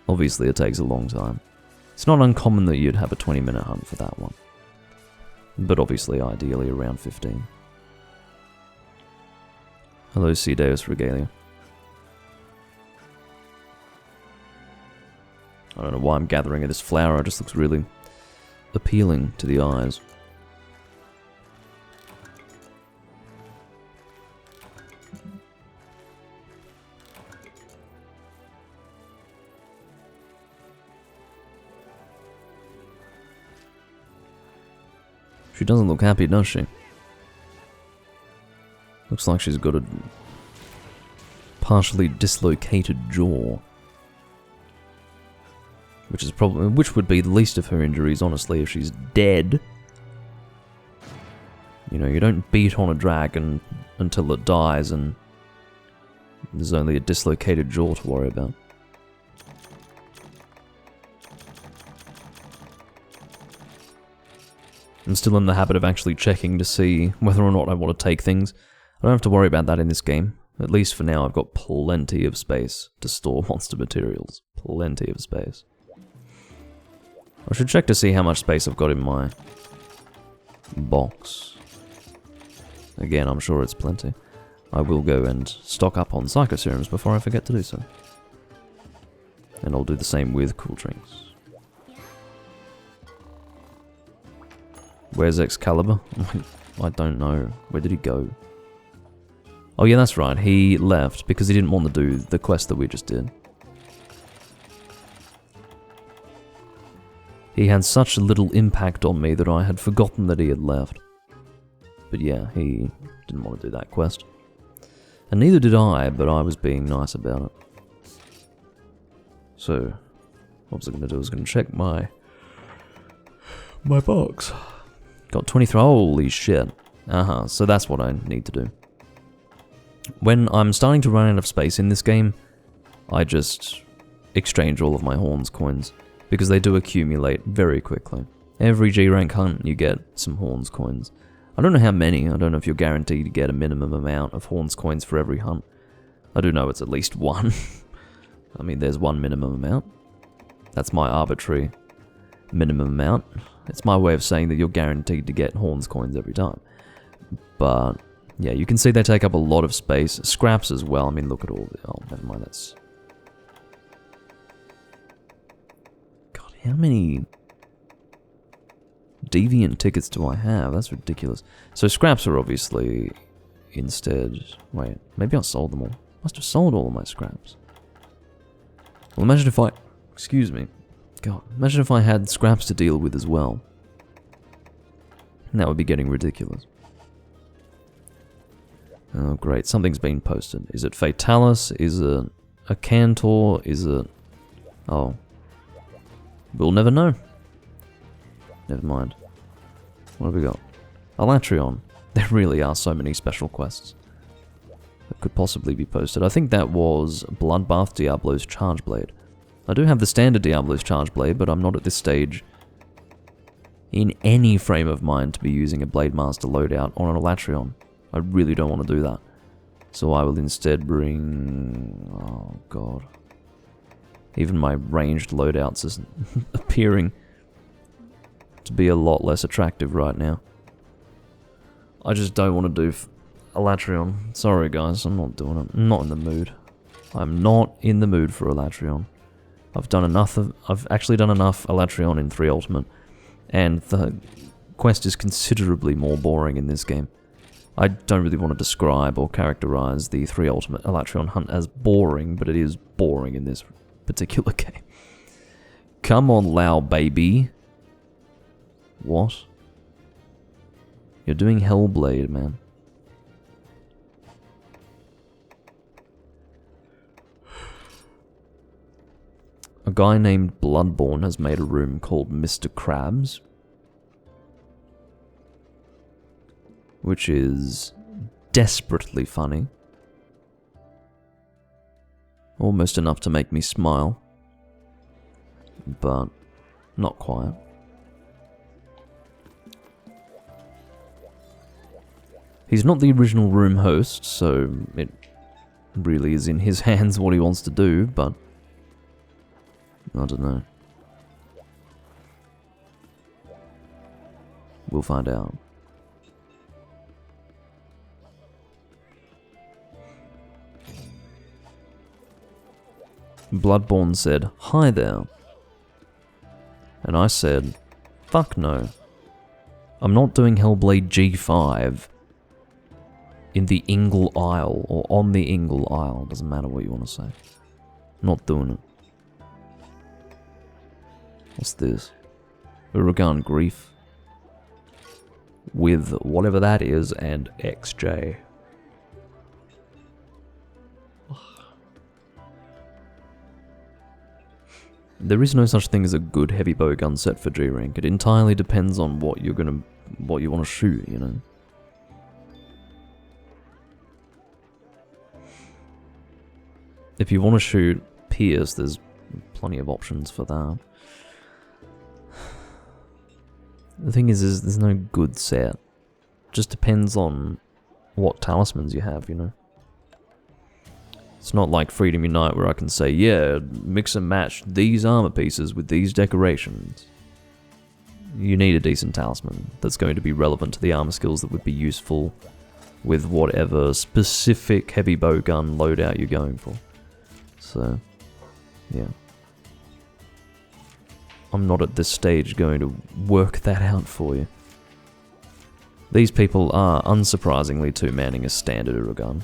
Obviously it takes a long time. It's not uncommon that you'd have a 20-minute hunt for that one. But obviously ideally around 15. Hello, Cedeus Regalia. I don't know why I'm gathering at this flower, it just looks really appealing to the eyes. She doesn't look happy, does she? Looks like she's got a partially dislocated jaw. Which would be the least of her injuries, honestly, if she's dead. You know, you don't beat on a dragon until it dies and There's only a dislocated jaw to worry about. I'm still in the habit of actually checking to see whether or not I want to take things. I don't have to worry about that in this game. At least for now, I've got plenty of space to store monster materials. Plenty of space. I should check to see how much space I've got in my box. Again, I'm sure it's plenty. I will go and stock up on Psycho Serums before I forget to do so. And I'll do the same with cool drinks. Where's Excalibur? I don't know. Where did he go? Oh yeah, that's right. He left because he didn't want to do the quest that we just did. He had such little impact on me that I had forgotten that he had left. But yeah, he didn't want to do that quest. And neither did I, but I was being nice about it. So, what was I going to do? I was going to check my box. Got 23, holy shit. So that's what I need to do. When I'm starting to run out of space in this game, I just exchange all of my Horns coins, because they do accumulate very quickly. Every G rank hunt, you get some Horns coins. I don't know how many, I don't know if you're guaranteed to get a minimum amount of Horns coins for every hunt. I do know it's at least one. I mean, there's one minimum amount. That's my arbitrary minimum amount. It's my way of saying that you're guaranteed to get Horns coins every time. But yeah, you can see they take up a lot of space. Scraps as well. I mean, look at all the... Oh, never mind, that's... God, how many Deviant tickets do I have? That's ridiculous. So scraps are obviously instead... Wait, maybe I sold them all. Must have sold all of my scraps. Well, imagine if I... Excuse me. God, imagine if I had scraps to deal with as well. That would be getting ridiculous. Oh, great. Something's been posted. Is it Fatalis? Is it a Cantor? Is it... Oh. We'll never know. Never mind. What have we got? Alatreon. There really are so many special quests that could possibly be posted. I think that was Bloodbath Diablo's Charge Blade. I do have the standard Diablo's Charge Blade, but I'm not at this stage in any frame of mind to be using a Blade Master loadout on an Alatreon. I really don't want to do that. So I will instead bring... Oh, God. Even my ranged loadouts is appearing to be a lot less attractive right now. I just don't want to do Alatreon. Sorry, guys. I'm not doing it. I'm not in the mood. I'm not in the mood for Alatreon. I've actually done enough Alatreon in 3 Ultimate, and the quest is considerably more boring in this game. I don't really want to describe or characterize the 3 Ultimate Alatreon hunt as boring, but it is boring in this particular game. Come on, Lao baby. What? You're doing Hellblade, man. A guy named Bloodborne has made a room called Mr. Krabs, which is desperately funny. Almost enough to make me smile, but not quite. He's not the original room host, so it really is in his hands what he wants to do, but I don't know. We'll find out. Bloodborne said, "Hi there." And I said, "Fuck no. I'm not doing Hellblade G5 in the Ingle Isle, or on the Ingle Isle. Doesn't matter what you want to say. I'm not doing it." What's this? Uragan Grief. With whatever that is, and XJ. There is no such thing as a good heavy bow gun set for G rank. It entirely depends on what you want to shoot, you know. If you want to shoot Pierce, there's plenty of options for that. The thing is there's no good set. Just depends on what talismans you have, you know? It's not like Freedom Unite where I can say, yeah, mix and match these armor pieces with these decorations. You need a decent talisman that's going to be relevant to the armor skills that would be useful with whatever specific heavy bow gun loadout you're going for. So, yeah. I'm not at this stage going to work that out for you. These people are unsurprisingly two-manning a standard Uragan.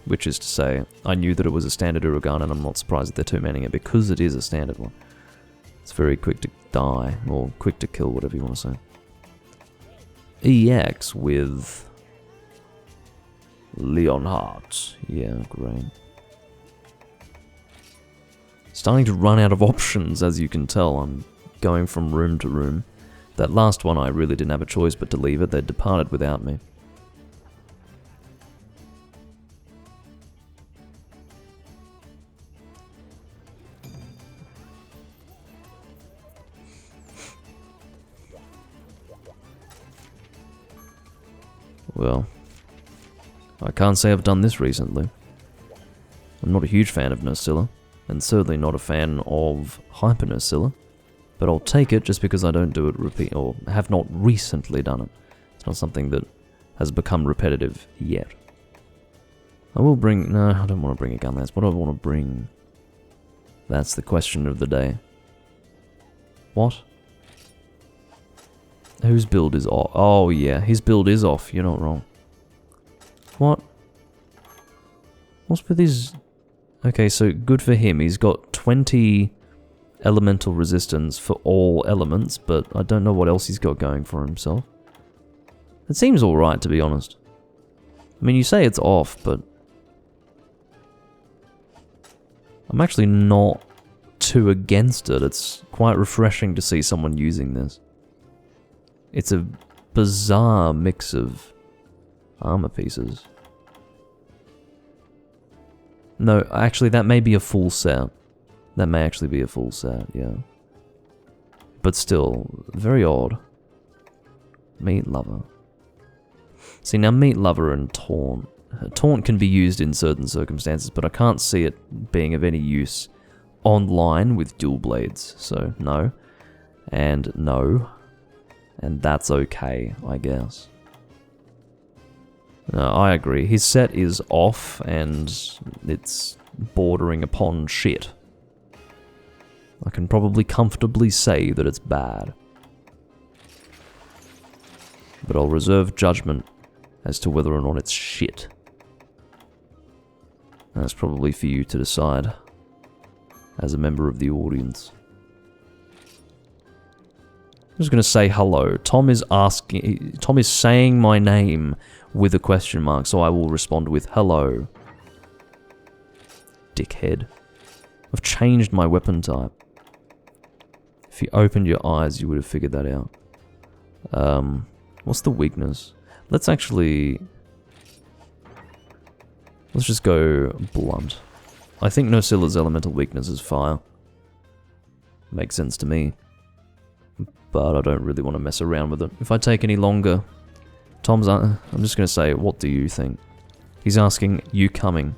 Which is to say, I knew that it was a standard Uragan and I'm not surprised that they're two-manning it because it is a standard one. It's very quick to die, or quick to kill, whatever you want to say. EX with Leonhardt. Yeah, great. Starting to run out of options, as you can tell. I'm going from room to room. That last one I really didn't have a choice but to leave it. They departed without me. Well, I can't say I've done this recently. I'm not a huge fan of Nursilla, and certainly not a fan of Hyper Nursilla, but I'll take it just because I don't do it or have not recently done it. It's not something that has become repetitive yet. I will bring... No, I don't want to bring a gun lance. What do I want to bring? That's the question of the day. What? Whose build is off? Oh yeah, his build is off. You're not wrong. What? What's with his... Okay, so good for him. He's got 20 elemental resistance for all elements, but I don't know what else he's got going for himself. It seems alright, to be honest. I mean, you say it's off, but... I'm actually not too against it. It's quite refreshing to see someone using this. It's a bizarre mix of armor pieces. No, actually that may be a full set. That may actually be a full set, yeah. But still, very odd. Meat Lover. See, now Meat Lover and Taunt. Taunt can be used in certain circumstances, but I can't see it being of any use online with dual blades. So, no. And no. And that's okay, I guess. No, I agree. His set is off, and it's bordering upon shit. I can probably comfortably say that it's bad. But I'll reserve judgment as to whether or not it's shit. That's probably for you to decide, as a member of the audience. I'm just gonna say hello. Tom is saying my name with a question mark, so I will respond with hello. Dickhead. I've changed my weapon type. If you opened your eyes, you would have figured that out. What's the weakness? Let's just go blunt. I think Nusilla's elemental weakness is fire. Makes sense to me. But I don't really want to mess around with it. If I take any longer, I'm just going to say, what do you think? He's asking, you coming?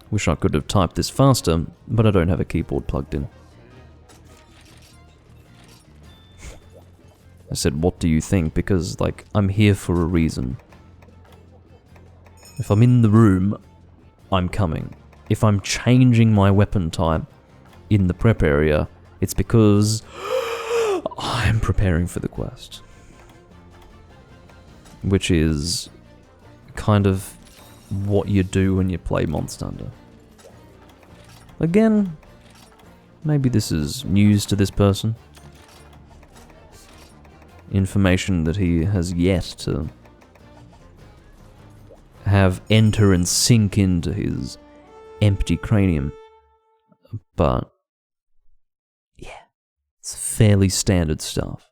Wish I could have typed this faster, but I don't have a keyboard plugged in. I said, what do you think? Because, like, I'm here for a reason. If I'm in the room, I'm coming. If I'm changing my weapon type in the prep area, it's because I'm preparing for the quest. Which is kind of what you do when you play Monster Hunter. Again, maybe this is news to this person. Information that he has yet to have enter and sink into his empty cranium. But, yeah, it's fairly standard stuff.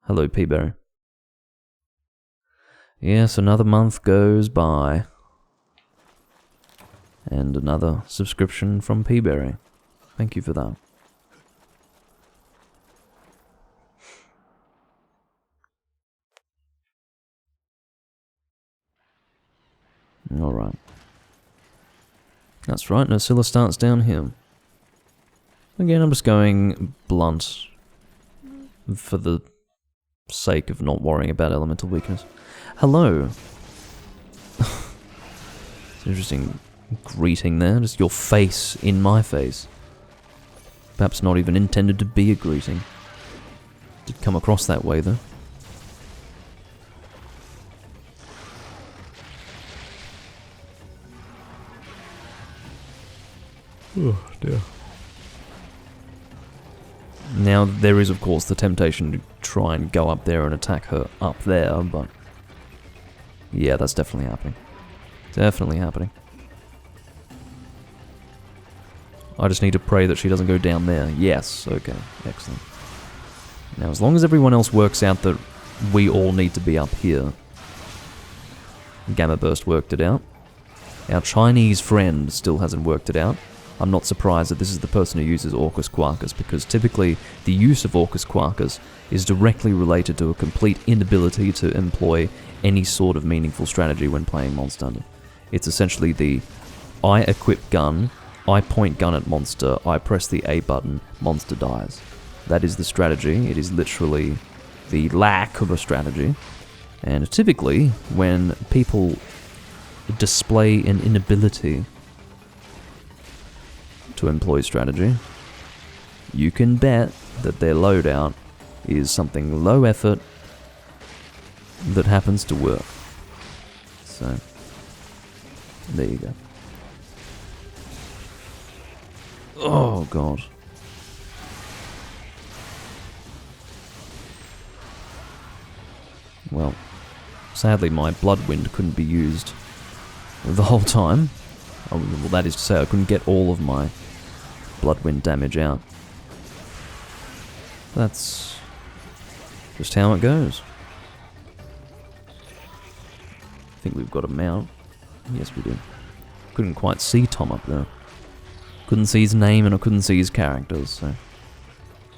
Hello, Peaberry. Yes, another month goes by. And another subscription from Peaberry. Thank you for that. Alright. That's right, Nursilla starts down here. Again, I'm just going blunt for the sake of not worrying about elemental weakness. Hello. It's interesting greeting there, just your face in my face. Perhaps not even intended to be a greeting. Did come across that way though. Oh dear. Now, there is of course the temptation to try and go up there and attack her up there, but yeah, that's definitely happening. Definitely happening. I just need to pray that she doesn't go down there. Yes, okay, excellent. Now, as long as everyone else works out that we all need to be up here. Gamma Burst worked it out. Our Chinese friend still hasn't worked it out. I'm not surprised that this is the person who uses Orcus Quarkus, because typically the use of Orcus Quarkus is directly related to a complete inability to employ any sort of meaningful strategy when playing Monster Hunter. It's essentially the I equip gun, I point gun at monster, I press the A button, monster dies. That is the strategy. It is literally the lack of a strategy. And typically, when people display an inability to employ strategy, you can bet that their loadout is something low effort that happens to work. So, there you go. Oh god. Well, sadly my Bloodwind couldn't be used the whole time. Well, that is to say, I couldn't get all of my Bloodwind damage out. That's just how it goes. I think we've got a mount. Yes, we do. Couldn't quite see Tom up there. Couldn't see his name and I couldn't see his characters, so...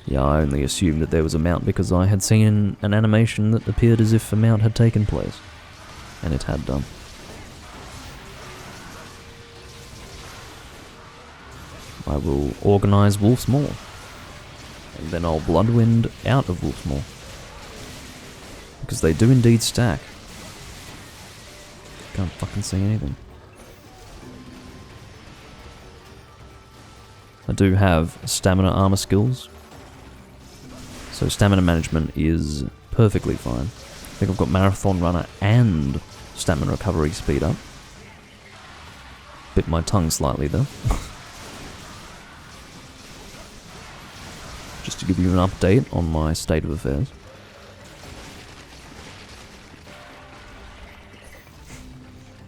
Yeah, I only assumed that there was a mount because I had seen an animation that appeared as if a mount had taken place. And it had done. I will organise Wolf's Maw. And then I'll Bloodwind out of Wolf's Maw. Because they do indeed stack. Can't fucking see anything. I do have stamina armor skills. So stamina management is perfectly fine. I think I've got Marathon Runner and Stamina Recovery Speed up. Bit my tongue slightly though. Just to give you an update on my state of affairs.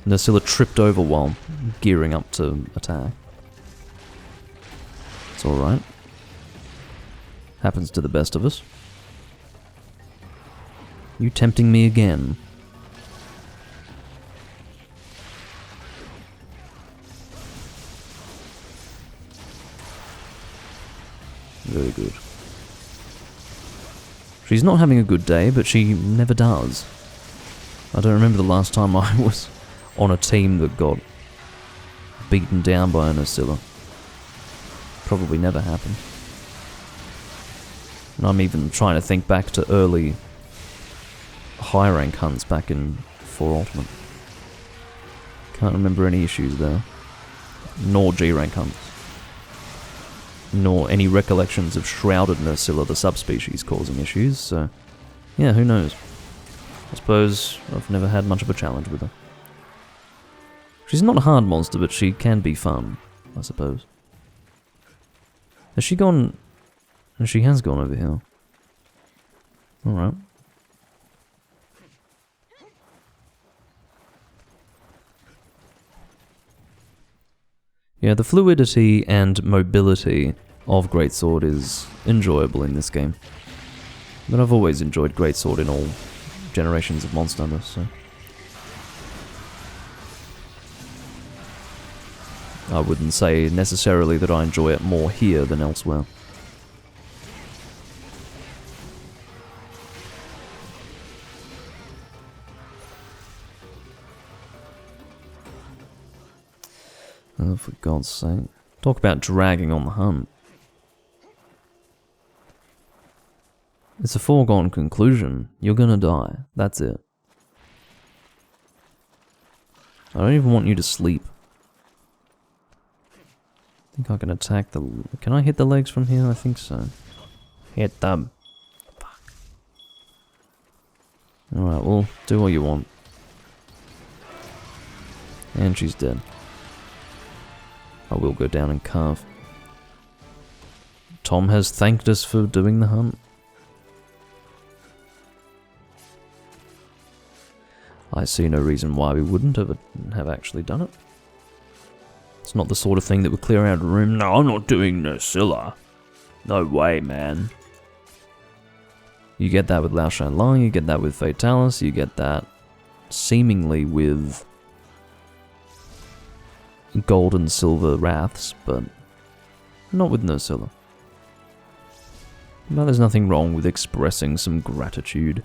Nursilla tripped over while gearing up to attack. It's alright. Happens to the best of us. You tempting me again? Very good. She's not having a good day, but she never does. I don't remember the last time I was on a team that got beaten down by a Nursilla. Probably never happened. And I'm even trying to think back to early high rank hunts back in 4 Ultimate. Can't remember any issues there. Nor G rank hunts. Nor any recollections of Shrouded Nursilla, the subspecies, causing issues, so... Yeah, who knows? I suppose I've never had much of a challenge with her. She's not a hard monster, but she can be fun, I suppose. Has she gone... She has gone over here. Alright. Yeah, the fluidity and mobility of Greatsword is enjoyable in this game. But I've always enjoyed Greatsword in all generations of Monster Hunter, so... I wouldn't say necessarily that I enjoy it more here than elsewhere. Oh, for God's sake. Talk about dragging on the hunt. It's a foregone conclusion. You're gonna die. That's it. I don't even want you to sleep. I think I can attack the... Can I hit the legs from here? I think so. Hit them. Fuck. Alright, well, do what you want. And she's dead. I will go down and carve. Tom has thanked us for doing the hunt. I see no reason why we wouldn't have actually done it. It's not the sort of thing that would clear out a room. No, I'm not doing Nursilla. No way, man. You get that with Lao Shan Lang, you get that with Fatalis, you get that seemingly with gold and silver wraths, but not with Nursilla. But there's nothing wrong with expressing some gratitude.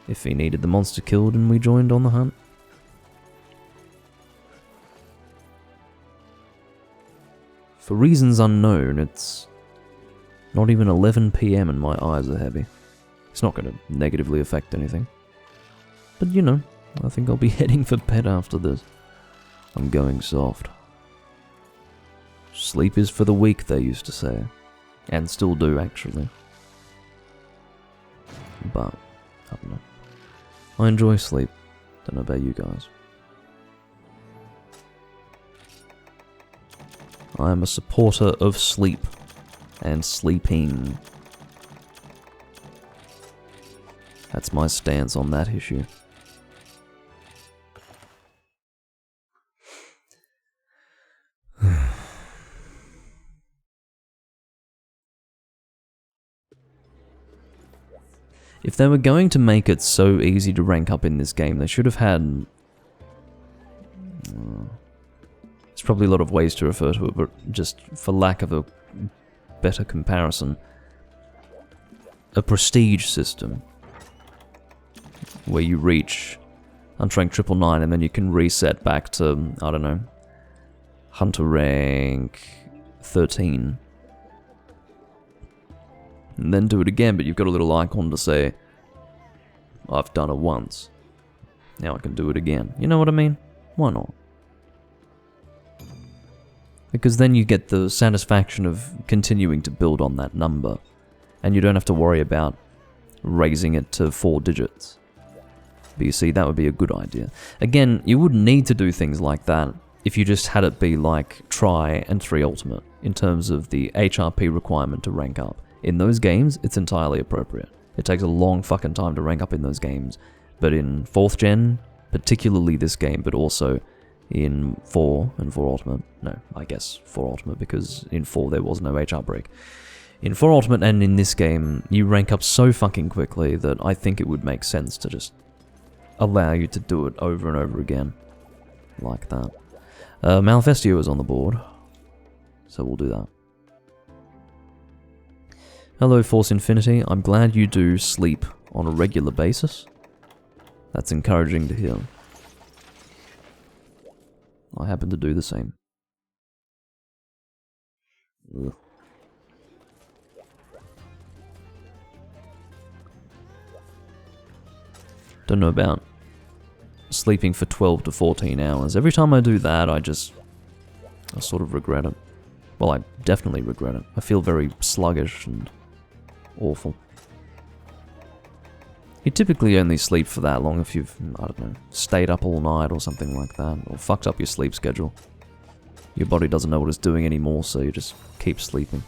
If he needed the monster killed and we joined on the hunt. For reasons unknown, it's not even 11 PM and my eyes are heavy. It's not going to negatively affect anything. But you know, I think I'll be heading for bed after this. I'm going soft. Sleep is for the weak, they used to say. And still do, actually. But, I don't know. I enjoy sleep. Don't know about you guys. I am a supporter of sleep. And sleeping. That's my stance on that issue. If they were going to make it so easy to rank up in this game, they should have had... there's probably a lot of ways to refer to it, but just for lack of a better comparison, a prestige system where you reach Hunter rank 999 and then you can reset back to, I don't know, Hunter rank 13. And then do it again, but you've got a little icon to say, I've done it once. Now I can do it again. You know what I mean? Why not? Because then you get the satisfaction of continuing to build on that number. And you don't have to worry about raising it to 4 digits. But you see, that would be a good idea. Again, you wouldn't need to do things like that if you just had it be like Try and 3 Ultimate, in terms of the HRP requirement to rank up. In those games, it's entirely appropriate. It takes a long fucking time to rank up in those games. But in 4th gen, particularly this game, but also in 4 and 4 Ultimate. No, I guess 4 Ultimate, because in 4 there was no HR break. In 4 Ultimate and in this game, you rank up so fucking quickly that I think it would make sense to just allow you to do it over and over again. Like that. Malfestio is on the board, so we'll do that. Hello Force Infinity, I'm glad you do sleep on a regular basis. That's encouraging to hear. I happen to do the same. Ugh. Don't know about sleeping for 12 to 14 hours. Every time I do that, I sort of regret it. Well, I definitely regret it. I feel very sluggish and awful. You typically only sleep for that long if you've, I don't know, stayed up all night or something like that, or fucked up your sleep schedule. Your body doesn't know what it's doing anymore, so you just keep sleeping.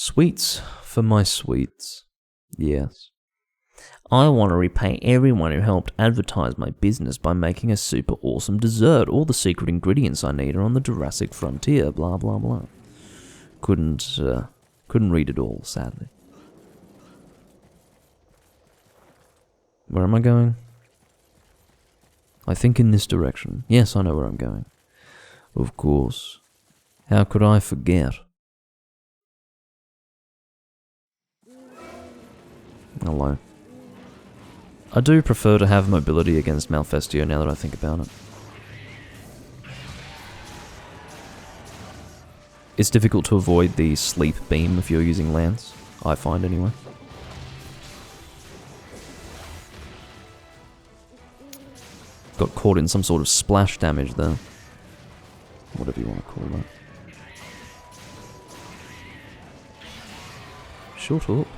Sweets for my sweets. Yes. I want to repay everyone who helped advertise my business by making a super awesome dessert. All the secret ingredients I need are on the Jurassic frontier, blah blah blah. Couldn't read it all, sadly. Where am I going? I think in this direction. Yes, I know where I'm going. Of course. How could I forget? Hello. I do prefer to have mobility against Malfestio now that I think about it. It's difficult to avoid the sleep beam if you're using Lance, I find anyway. Got caught in some sort of splash damage there. Whatever you want to call that. Shut up.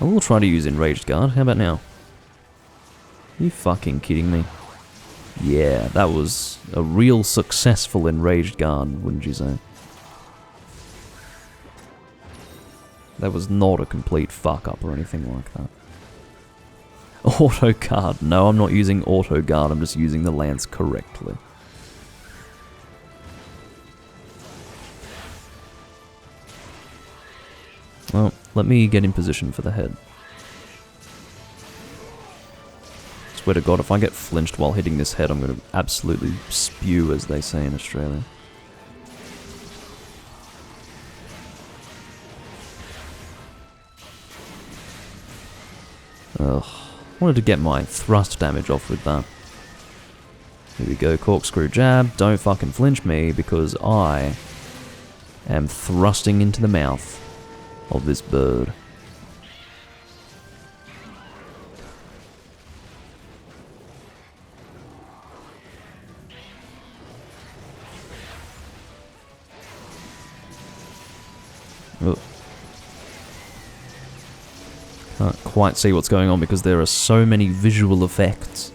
I will try to use Enraged Guard. How about now? Are you fucking kidding me? Yeah, that was a real successful Enraged Guard, wouldn't you say? That was not a complete fuck up or anything like that. Auto Guard. No, I'm not using Auto Guard, I'm just using the Lance correctly. Well, let me get in position for the head. Swear to God, if I get flinched while hitting this head, I'm going to absolutely spew, as they say in Australia. Ugh. Wanted to get my thrust damage off with that. Here we go, corkscrew jab. Don't fucking flinch me, because I am thrusting into the mouth of this bird. Ugh. Can't quite see what's going on because there are so many visual effects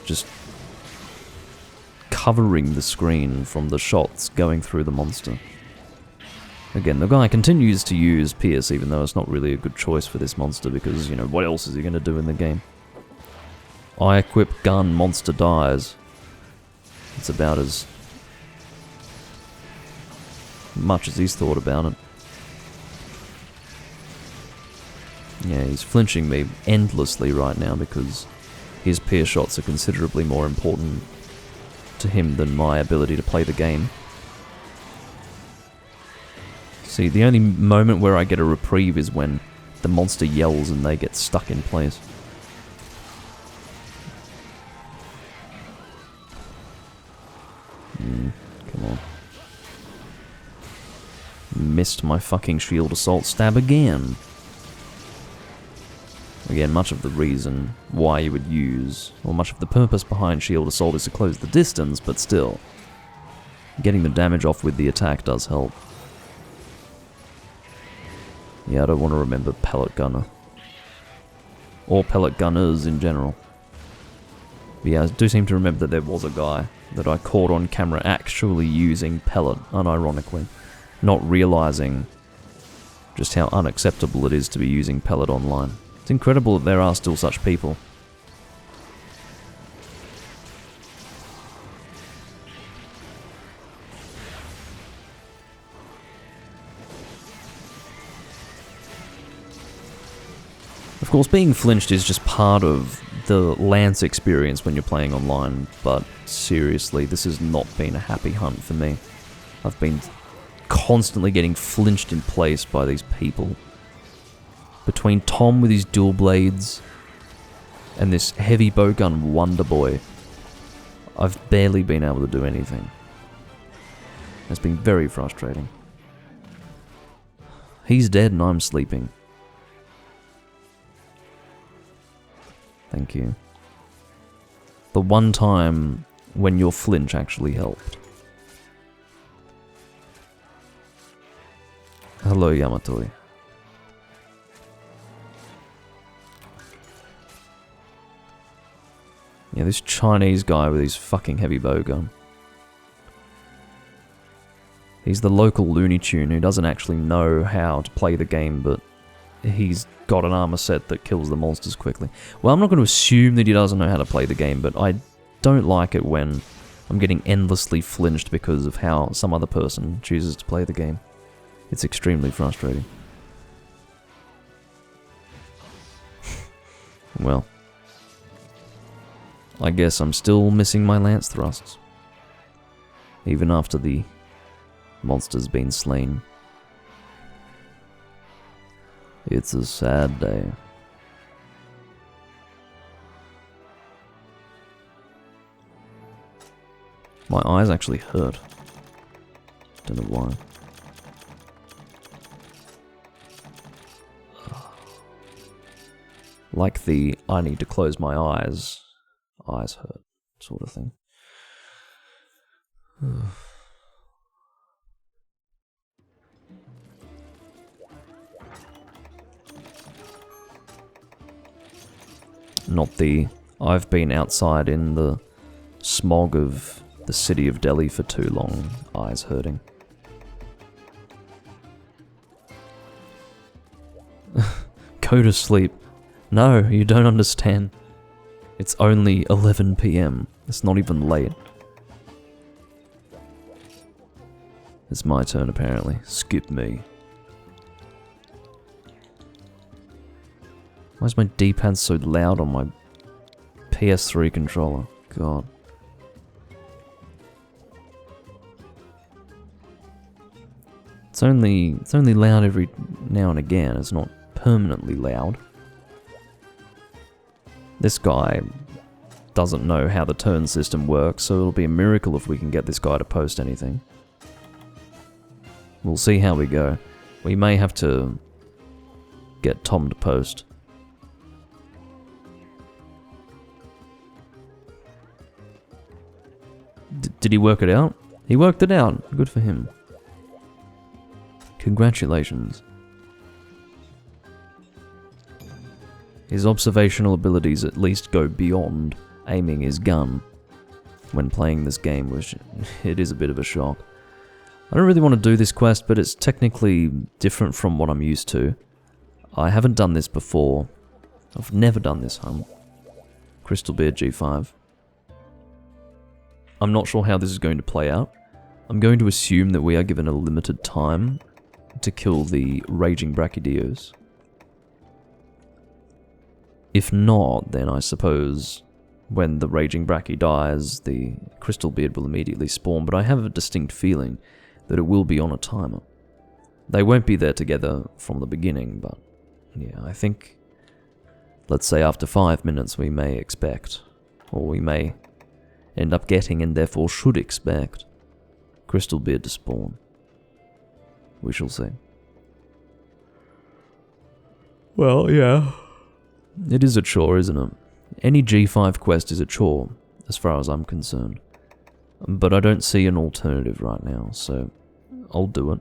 just covering the screen from the shots going through the monster. Again, the guy continues to use Pierce, even though it's not really a good choice for this monster, because, you know, what else is he going to do in the game? I equip gun, monster dies. It's about as much as he's thought about it. Yeah, he's flinching me endlessly right now because his Pierce shots are considerably more important to him than my ability to play the game. See, the only moment where I get a reprieve is when the monster yells and they get stuck in place. Come on. Missed my fucking shield assault stab again. Again, much of the reason why you would use, or much of the purpose behind shield assault is to close the distance, but still, getting the damage off with the attack does help. Yeah, I don't want to remember pellet gunner. Or pellet gunners in general. But yeah, I do seem to remember that there was a guy that I caught on camera actually using pellet, unironically. Not realizing just how unacceptable it is to be using pellet online. It's incredible that there are still such people. Of course, being flinched is just part of the Lance experience when you're playing online, but seriously, this has not been a happy hunt for me. I've been constantly getting flinched in place by these people. Between Tom with his dual blades and this heavy bowgun Wonder Boy, I've barely been able to do anything. It's been very frustrating. He's dead and I'm sleeping. Thank you. The one time when your flinch actually helped. Hello, Yamatoi. Yeah, this Chinese guy with his fucking heavy bow gun. He's the local Looney Tune who doesn't actually know how to play the game, but he's got an armor set that kills the monsters quickly. Well, I'm not going to assume that he doesn't know how to play the game, but I don't like it when I'm getting endlessly flinched because of how some other person chooses to play the game. It's extremely frustrating. Well, I guess I'm still missing my lance thrusts, even after the monster's been slain. It's a sad day. My eyes actually hurt. Don't know why. Like the I need to close my eyes hurt sort of thing. Not the I've been outside in the smog of the city of Delhi for too long eyes hurting. Go to sleep. No, you don't understand. It's only 11 PM. It's not even late. It's my turn apparently. Skip me. Why is my D-pad so loud on my PS3 controller? God. It's only loud every now and again. It's not permanently loud. This guy doesn't know how the turn system works, so it'll be a miracle if we can get this guy to post anything. We'll see how we go. We may have to get Tom to post. Did he work it out? He worked it out. Good for him. Congratulations. His observational abilities at least go beyond aiming his gun when playing this game, which it is a bit of a shock. I don't really want to do this quest, but it's technically different from what I'm used to. I haven't done this before. I've never done this hunt. Crystal Beard G5. I'm not sure how this is going to play out. I'm going to assume that we are given a limited time to kill the Raging Brachydios. If not, then I suppose when the Raging Brachy dies, the Crystal Beard will immediately spawn, but I have a distinct feeling that it will be on a timer. They won't be there together from the beginning, but yeah, I think, let's say after 5 minutes we may expect, or we may end up getting and therefore should expect, Crystal Beard to spawn. We shall see. Well, yeah. It is a chore, isn't it? Any G5 quest is a chore, as far as I'm concerned. But I don't see an alternative right now, so I'll do it.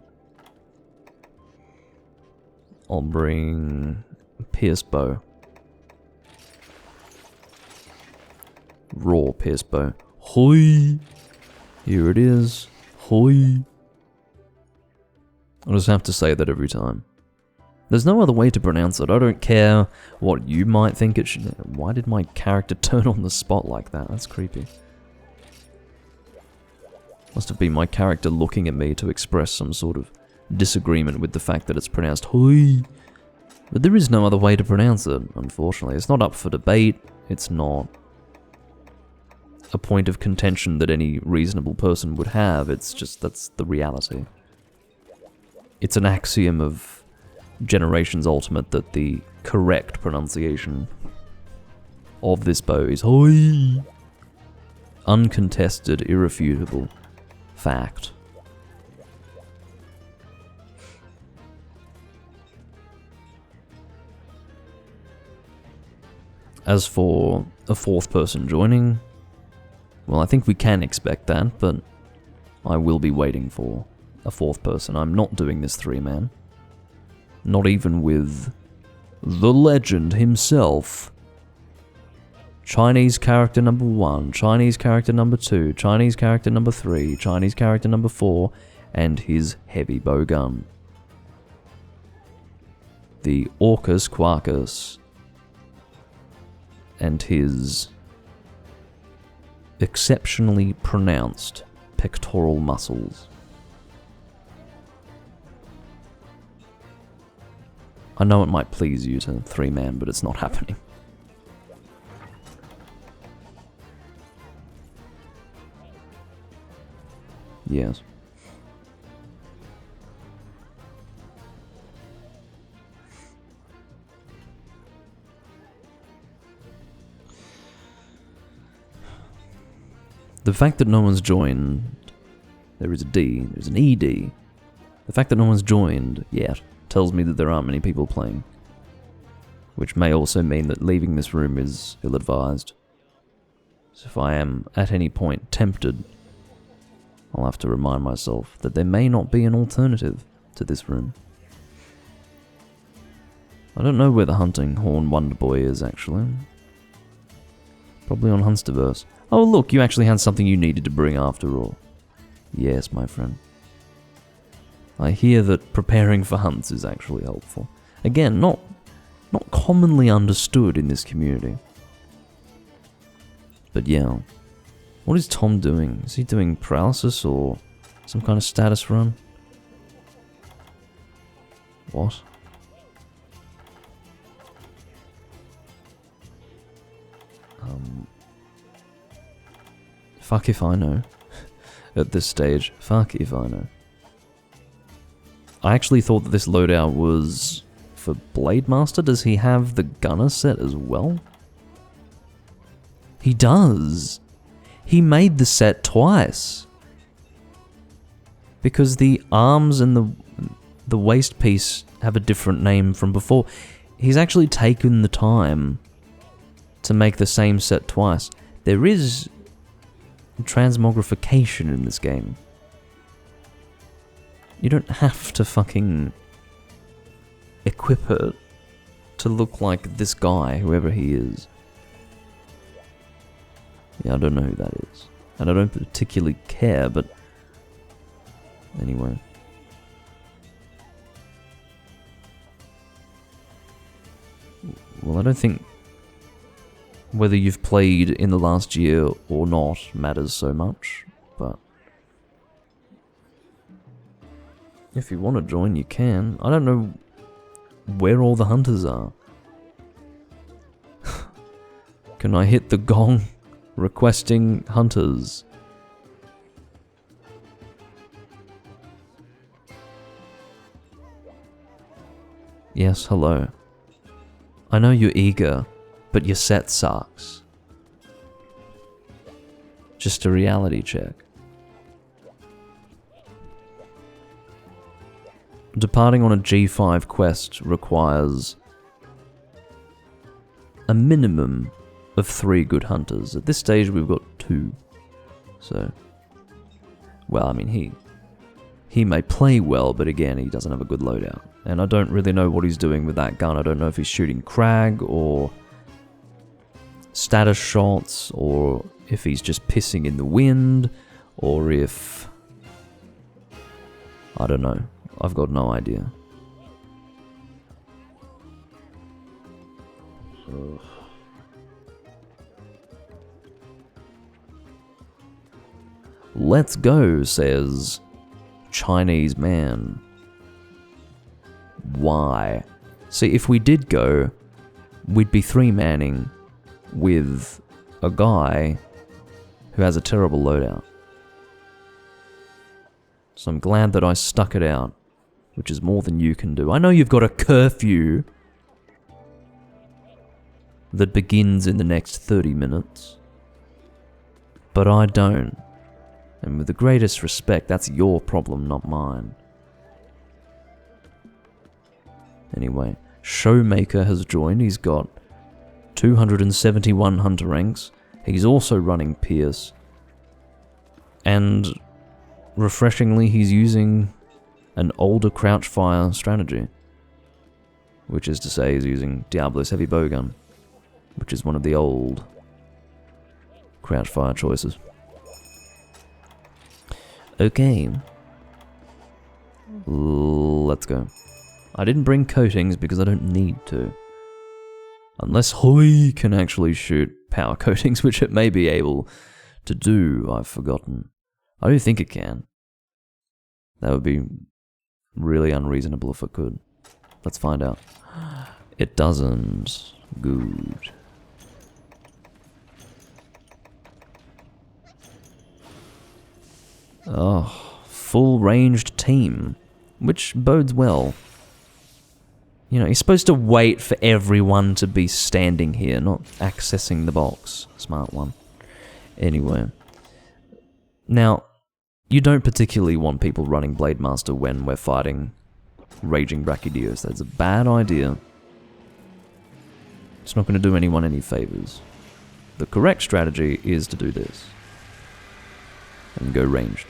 I'll bring Pierce Bow. Raw Pierce Bow. Hoi! Here it is. Hoi! I'll just have to say that every time. There's no other way to pronounce it. I don't care what you might think it should... Why did my character turn on the spot like that? That's creepy. Must have been my character looking at me to express some sort of disagreement with the fact that it's pronounced hoi. But there is no other way to pronounce it, unfortunately. It's not up for debate. It's not a point of contention that any reasonable person would have. It's just, that's the reality. It's an axiom of Generations Ultimate that the correct pronunciation of this bow is hoi. Uncontested, irrefutable fact. As for a fourth person joining, well, I think we can expect that, but I will be waiting for a fourth person. I'm not doing this 3-man. Not even with the legend himself. Chinese character number 1, Chinese character number 2, Chinese character number 3, Chinese character number 4, and his heavy bowgun. The Orcus Quarcus and his exceptionally pronounced pectoral muscles. I know it might please you to 3-man, but it's not happening. Yes. The fact that no one's joined, there is a D, there's an ED. The fact that no one's joined yet tells me that there aren't many people playing. Which may also mean that leaving this room is ill-advised. So if I am at any point tempted, I'll have to remind myself that there may not be an alternative to this room. I don't know where the Hunting Horn Wonder Boy is, actually. Probably on Hunsterverse. Oh look, you actually had something you needed to bring after all. Yes, my friend. I hear that preparing for hunts is actually helpful. Again, not commonly understood in this community. But yeah. What is Tom doing? Is he doing paralysis or some kind of status run? What? Fuck if I know. At this stage, fuck if I know. I actually thought that this loadout was for Blade Master. Does he have the gunner set as well? He does! He made the set twice. Because the arms and the waist piece have a different name from before. He's actually taken the time to make the same set twice. There is transmogrification in this game. You don't have to fucking equip it to look like this guy, whoever he is. Yeah, I don't know who that is. And I don't particularly care, but anyway. Well, I don't think whether you've played in the last year or not matters so much, but if you want to join, you can. I don't know where all the hunters are. Can I hit the gong requesting hunters? Yes, hello. I know you're eager, but your set sucks. Just a reality check. Departing on a G5 quest requires a minimum of 3 good hunters. At this stage we've got 2. So, well, I mean, he may play well, but again, he doesn't have a good loadout. And I don't really know what he's doing with that gun. I don't know if he's shooting Crag or status shots, or if he's just pissing in the wind, or if... I don't know. I've got no idea. Ugh. Let's go, says Chinese man. Why? See, if we did go, we'd be 3-manning with a guy who has a terrible loadout. So I'm glad that I stuck it out, which is more than you can do. I know you've got a curfew that begins in the next 30 minutes, but I don't. And with the greatest respect, that's your problem, not mine. Anyway, Showmaker has joined. He's got 271 hunter ranks. He's also running Pierce. And refreshingly, he's using an older crouch fire strategy. Which is to say, he's using Diablo's heavy bowgun, which is one of the old Crouch fire choices. Okay. Let's go. I didn't bring coatings because I don't need to. Unless Hoi can actually shoot power coatings, which it may be able to do, I've forgotten. I don't think it can. That would be really unreasonable if it could. Let's find out. It doesn't. Good. Oh, full ranged team, which bodes well. You know, you're supposed to wait for everyone to be standing here, not accessing the box. Smart one. Anyway. Now, you don't particularly want people running Blade Master when we're fighting Raging Brachydios. That's a bad idea. It's not going to do anyone any favors. The correct strategy is to do this. And go ranged.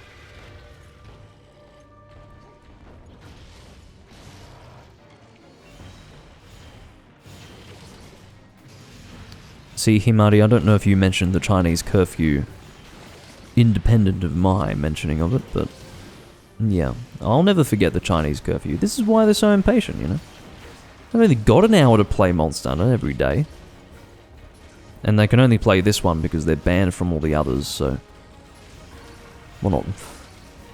See, Himari, I don't know if you mentioned the Chinese curfew independent of my mentioning of it, but yeah, I'll never forget the Chinese curfew. This is why they're so impatient, you know? They've only got an hour to play Monster Hunter every day. And they can only play this one because they're banned from all the others, so... Well, not...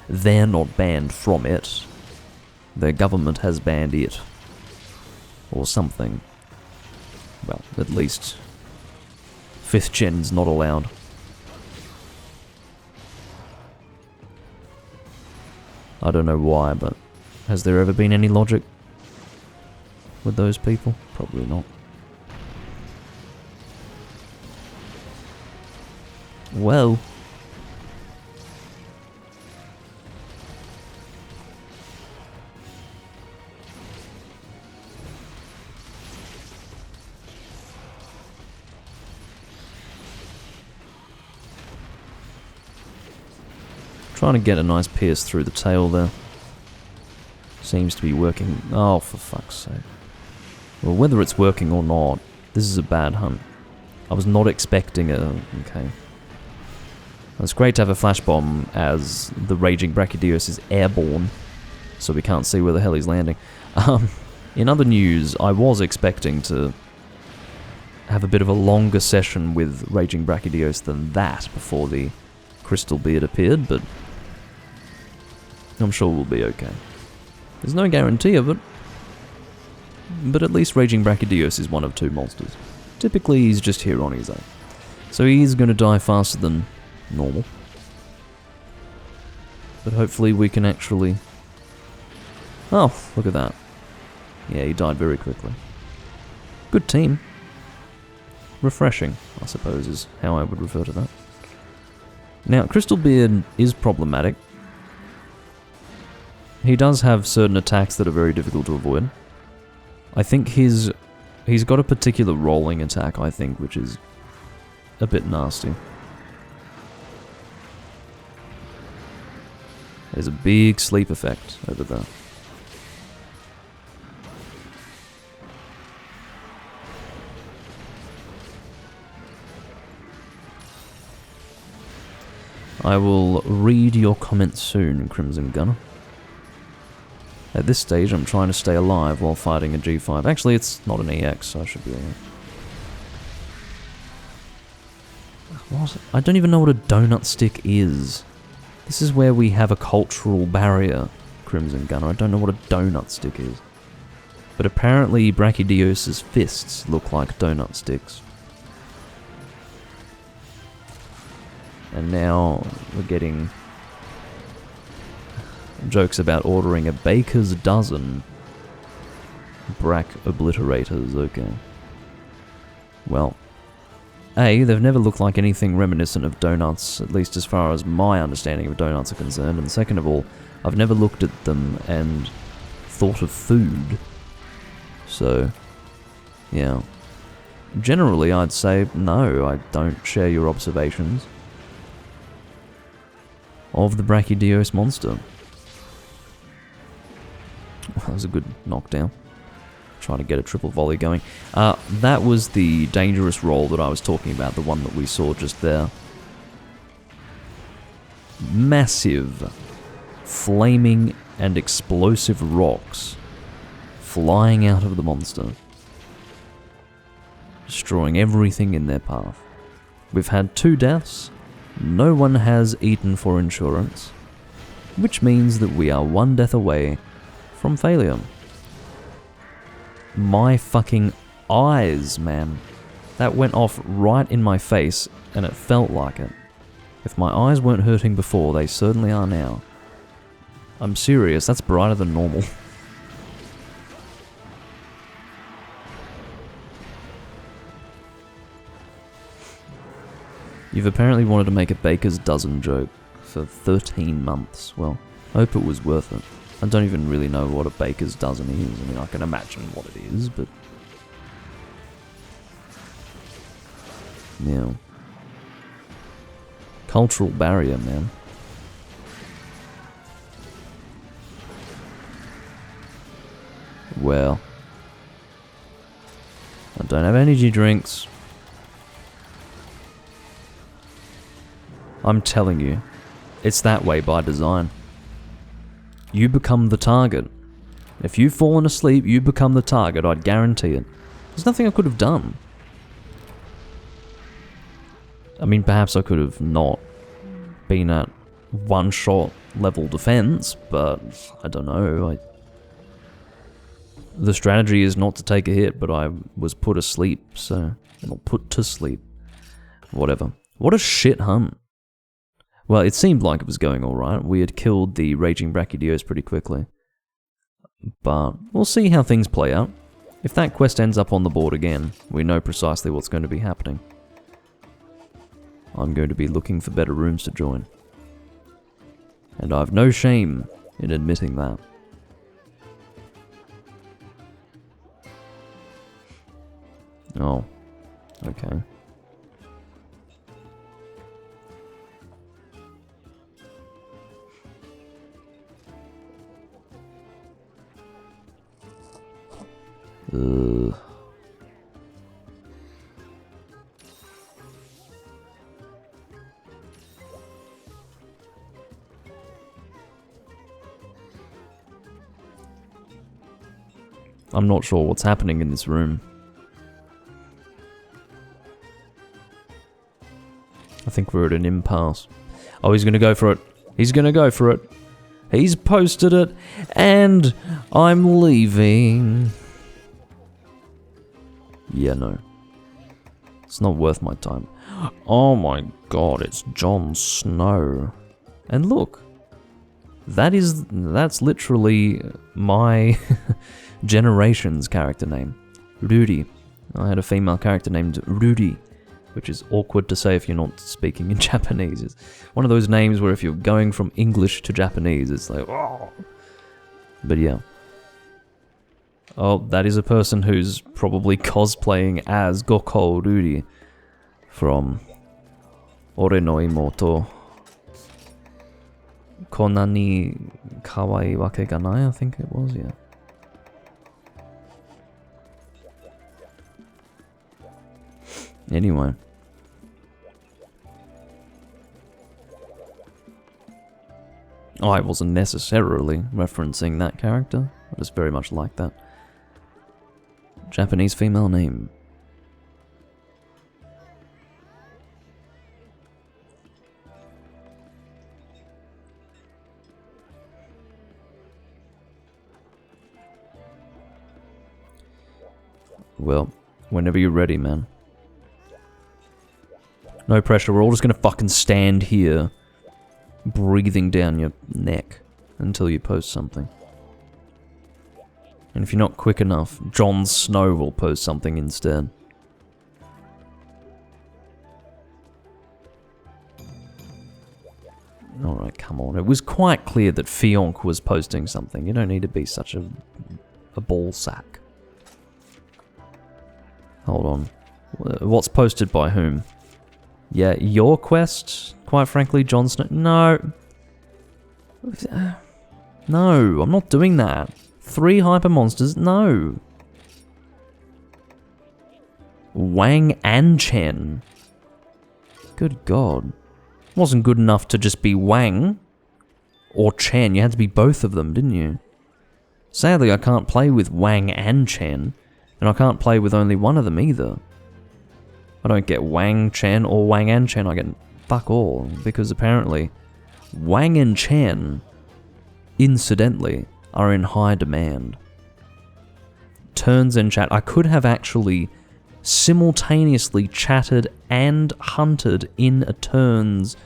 They're not banned from it. Their government has banned it. Or something. Well, at least... 5th gen's not allowed. I don't know why, but has there ever been any logic with those people? Probably not. Well. Trying to get a nice pierce through the tail there. Seems to be working. Oh, for fuck's sake. Well, whether it's working or not, this is a bad hunt. I was not expecting a... Okay. It's great to have a flash bomb as the Raging Brachydios is airborne, so we can't see where the hell he's landing. In other news, I was expecting to have a bit of a longer session with Raging Brachydios than that before the Crystal Beard appeared, but I'm sure we'll be okay. There's no guarantee of it, but at least Raging Brachydios is one of 2 monsters. Typically he's just here on his own, so he's going to die faster than normal. But hopefully we can actually... Oh, look at that. Yeah, he died very quickly. Good team. Refreshing, I suppose, is how I would refer to that. Now, Crystal Beard is problematic. He does have certain attacks that are very difficult to avoid. I think he's got a particular rolling attack, I think, which is a bit nasty. There's a big sleep effect over there. I will read your comments soon, Crimson Gunner. At this stage, I'm trying to stay alive while fighting a G5. Actually, it's not an EX, so I should be alright. What? I don't even know what a donut stick is. This is where we have a cultural barrier, Crimson Gunner. I don't know what a donut stick is. But apparently Brachydios' fists look like donut sticks. And now we're getting jokes about ordering a baker's dozen Brack obliterators. Okay. Well, A, they've never looked like anything reminiscent of donuts, at least as far as my understanding of donuts are concerned. And second of all, I've never looked at them and thought of food. So, yeah. Generally, I'd say no, I don't share your observations of the Brachydios monster. That was a good knockdown. Trying to get a triple volley going. That was the dangerous roll that I was talking about, the one that we saw just there. massive, flaming and explosive rocks flying out of the monster, destroying everything in their path. We've had 2 deaths, no one has eaten for insurance, which means that we are 1 death away from failure. My fucking eyes, man. That went off right in my face, and it felt like it. If my eyes weren't hurting before, they certainly are now. I'm serious, that's brighter than normal. You've apparently wanted to make a baker's dozen joke for 13 months. Well, I hope it was worth it. I don't even really know what a baker's dozen is. I mean, I can imagine what it is, but... yeah. Cultural barrier, man. Well. I don't have energy drinks. I'm telling you, it's that way by design. You become the target. If you've fallen asleep, you become the target, I'd guarantee it. There's nothing I could have done. I mean, perhaps I could have not been at 1-shot level defense, but I don't know. The strategy is not to take a hit, but I was put asleep, so... or put to sleep. Whatever. What a shit hunt. Well, it seemed like it was going alright. We had killed the Raging Brachydios pretty quickly. But we'll see how things play out. If that quest ends up on the board again, we know precisely what's going to be happening. I'm going to be looking for better rooms to join. And I've no shame in admitting that. Oh, okay. I'm not sure what's happening in this room. I think we're at an impasse. Oh, he's gonna go for it. He's gonna go for it. He's posted it, and I'm leaving. Yeah, no. It's not worth my time. Oh my god, it's Jon Snow. And look, that's literally my generation's character name. Rudy. I had a female character named Rudy, which is awkward to say if you're not speaking in Japanese. It's one of those names where if you're going from English to Japanese, it's like, oh. But yeah. Oh, that is a person who's probably cosplaying as Goko Rudy from Ore no Imoto Konani Kawai Wake ga Nai, I think it was, yeah. Anyway. I wasn't necessarily referencing that character. I just very much like that. Japanese female name. Well, whenever you're ready, man. No pressure, we're all just gonna fucking stand here, breathing down your neck until you post something. And if you're not quick enough, Jon Snow will post something instead. Alright, come on. It was quite clear that Fionk was posting something. You don't need to be such a ball sack. Hold on. What's posted by whom? Yeah, your quest? Quite frankly, Jon Snow... No. No, I'm not doing that. 3 hyper monsters? No. Wang and Chen. Good God. Wasn't good enough to just be Wang or Chen. You had to be both of them, didn't you? Sadly, I can't play with Wang and Chen, and I can't play with only one of them either. I don't get Wang, Chen, or Wang and Chen. I get fuck all, because apparently Wang and Chen, incidentally, are in high demand. Turns in chat. I could have actually simultaneously chatted and hunted in a Turns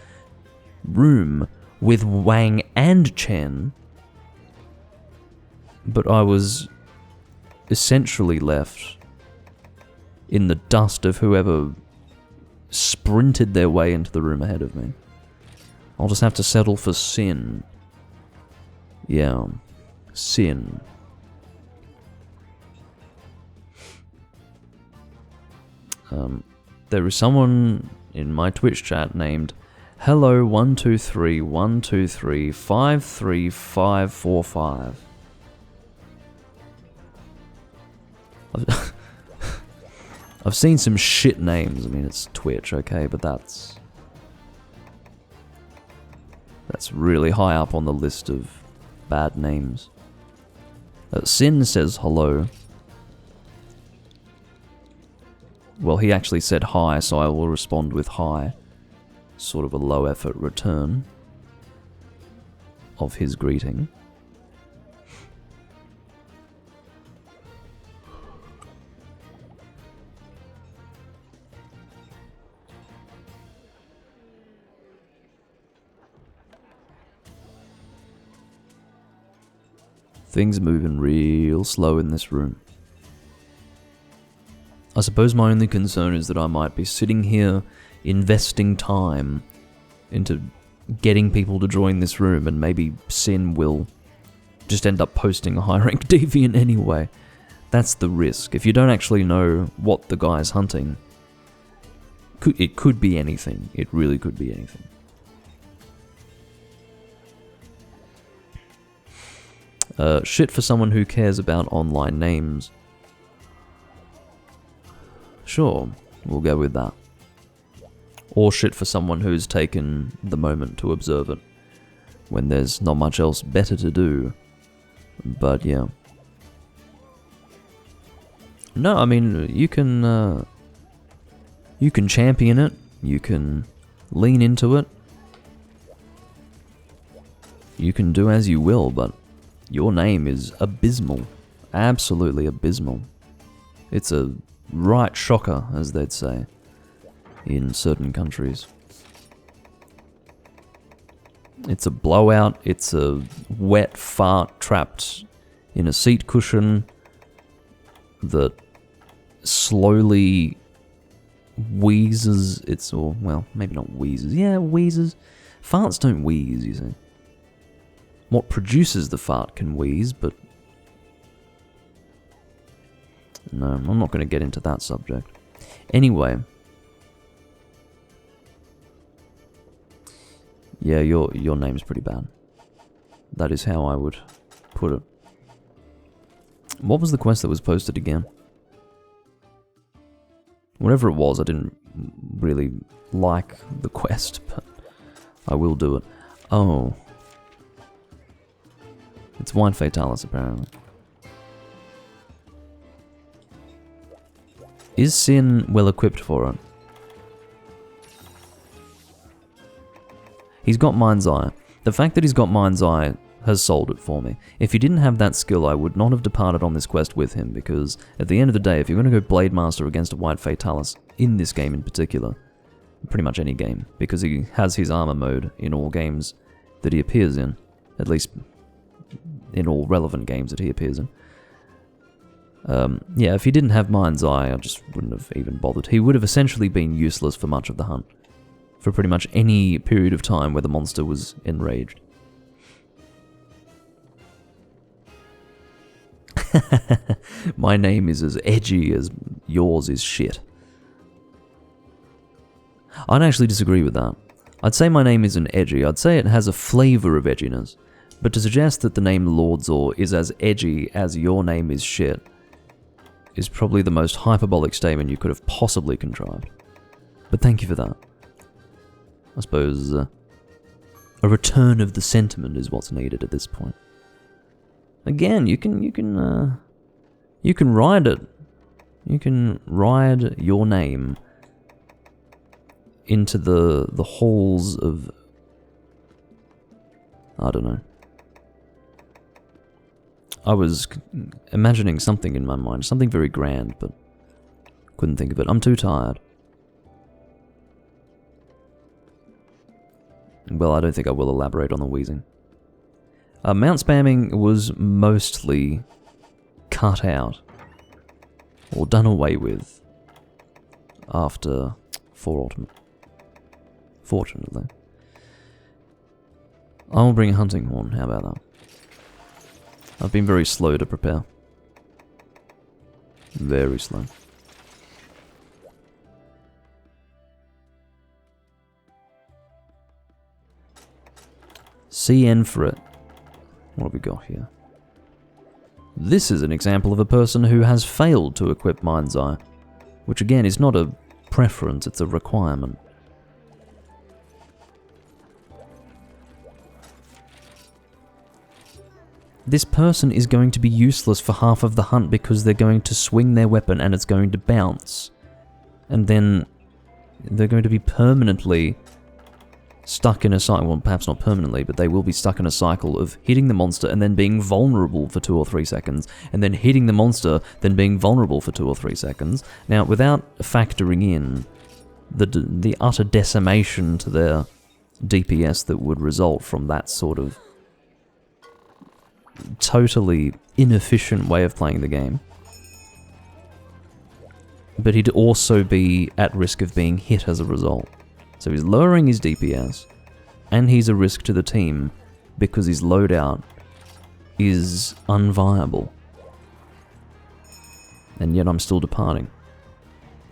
room with Wang and Chen, but I was essentially left in the dust of whoever sprinted their way into the room ahead of me. I'll just have to settle for Sin. Yeah, Sin. There is someone in my Twitch chat named Hello123123535545. I've seen some shit names. I mean, it's Twitch, okay, but that's really high up on the list of bad names. Sin says hello. Well, he actually said hi, so I will respond with hi. Sort of a low effort return of his greeting. Things moving real slow in this room. I suppose my only concern is that I might be sitting here investing time into getting people to join this room, and maybe Sin will just end up posting a high rank deviant anyway. That's the risk. If you don't actually know what the guy's hunting, it could be anything. It really could be anything. Shit for someone who cares about online names. Sure, we'll go with that. Or shit for someone who's taken the moment to observe it, when there's not much else better to do. But yeah. No, I mean, you can champion it, you can lean into it, you can do as you will, but your name is abysmal. Absolutely abysmal. It's a right shocker, as they'd say, in certain countries. It's a blowout, it's a wet fart trapped in a seat cushion that slowly wheezes, well, maybe not wheezes, yeah, wheezes. Farts don't wheeze, you see. What produces the fart can wheeze, but no, I'm not going to get into that subject. Anyway. Yeah, your name's pretty bad. That is how I would put it. What was the quest that was posted again? Whatever it was, I didn't really like the quest, but I will do it. Oh. It's Wine Fatalis, apparently. Is Sin well equipped for it? He's got Mind's Eye. The fact that he's got Mind's Eye has sold it for me. If he didn't have that skill, I would not have departed on this quest with him, because at the end of the day, if you're going to go Blade Master against a White Fatalis, in this game in particular, pretty much any game, because he has his armor mode in all games that he appears in, at least in all relevant games that he appears in. Yeah, if he didn't have Mind's Eye, I just wouldn't have even bothered. He would have essentially been useless for much of the hunt, for pretty much any period of time where the monster was enraged. My name is as edgy as yours is shit. I'd actually disagree with that. I'd say my name isn't edgy, I'd say it has a flavour of edginess. But to suggest that the name Lordzor is as edgy as your name is shit is probably the most hyperbolic statement you could have possibly contrived. But thank you for that. I suppose a return of the sentiment is what's needed at this point. Again, you can ride it. You can ride your name into the halls of, I don't know. I was imagining something in my mind, something very grand, but couldn't think of it. I'm too tired. Well, I don't think I will elaborate on the wheezing. Mount spamming was mostly cut out, or done away with, after 4 Ultimate. Fortunately. I'll bring a hunting horn, how about that? I've been very slow to prepare. Very slow. CN for it. What have we got here? This is an example of a person who has failed to equip Mind's Eye, which again is not a preference, it's a requirement. This person is going to be useless for half of the hunt because they're going to swing their weapon and it's going to bounce. And then they're going to be permanently stuck in a cycle, well perhaps not permanently, but they will be stuck in a cycle of hitting the monster and then being vulnerable for 2 or 3 seconds, and then hitting the monster, then being vulnerable for 2 or 3 seconds. Now, without factoring in the utter decimation to their DPS that would result from that sort of totally inefficient way of playing the game. But he'd also be at risk of being hit as a result. So he's lowering his DPS, and he's a risk to the team because his loadout is unviable. And yet I'm still departing.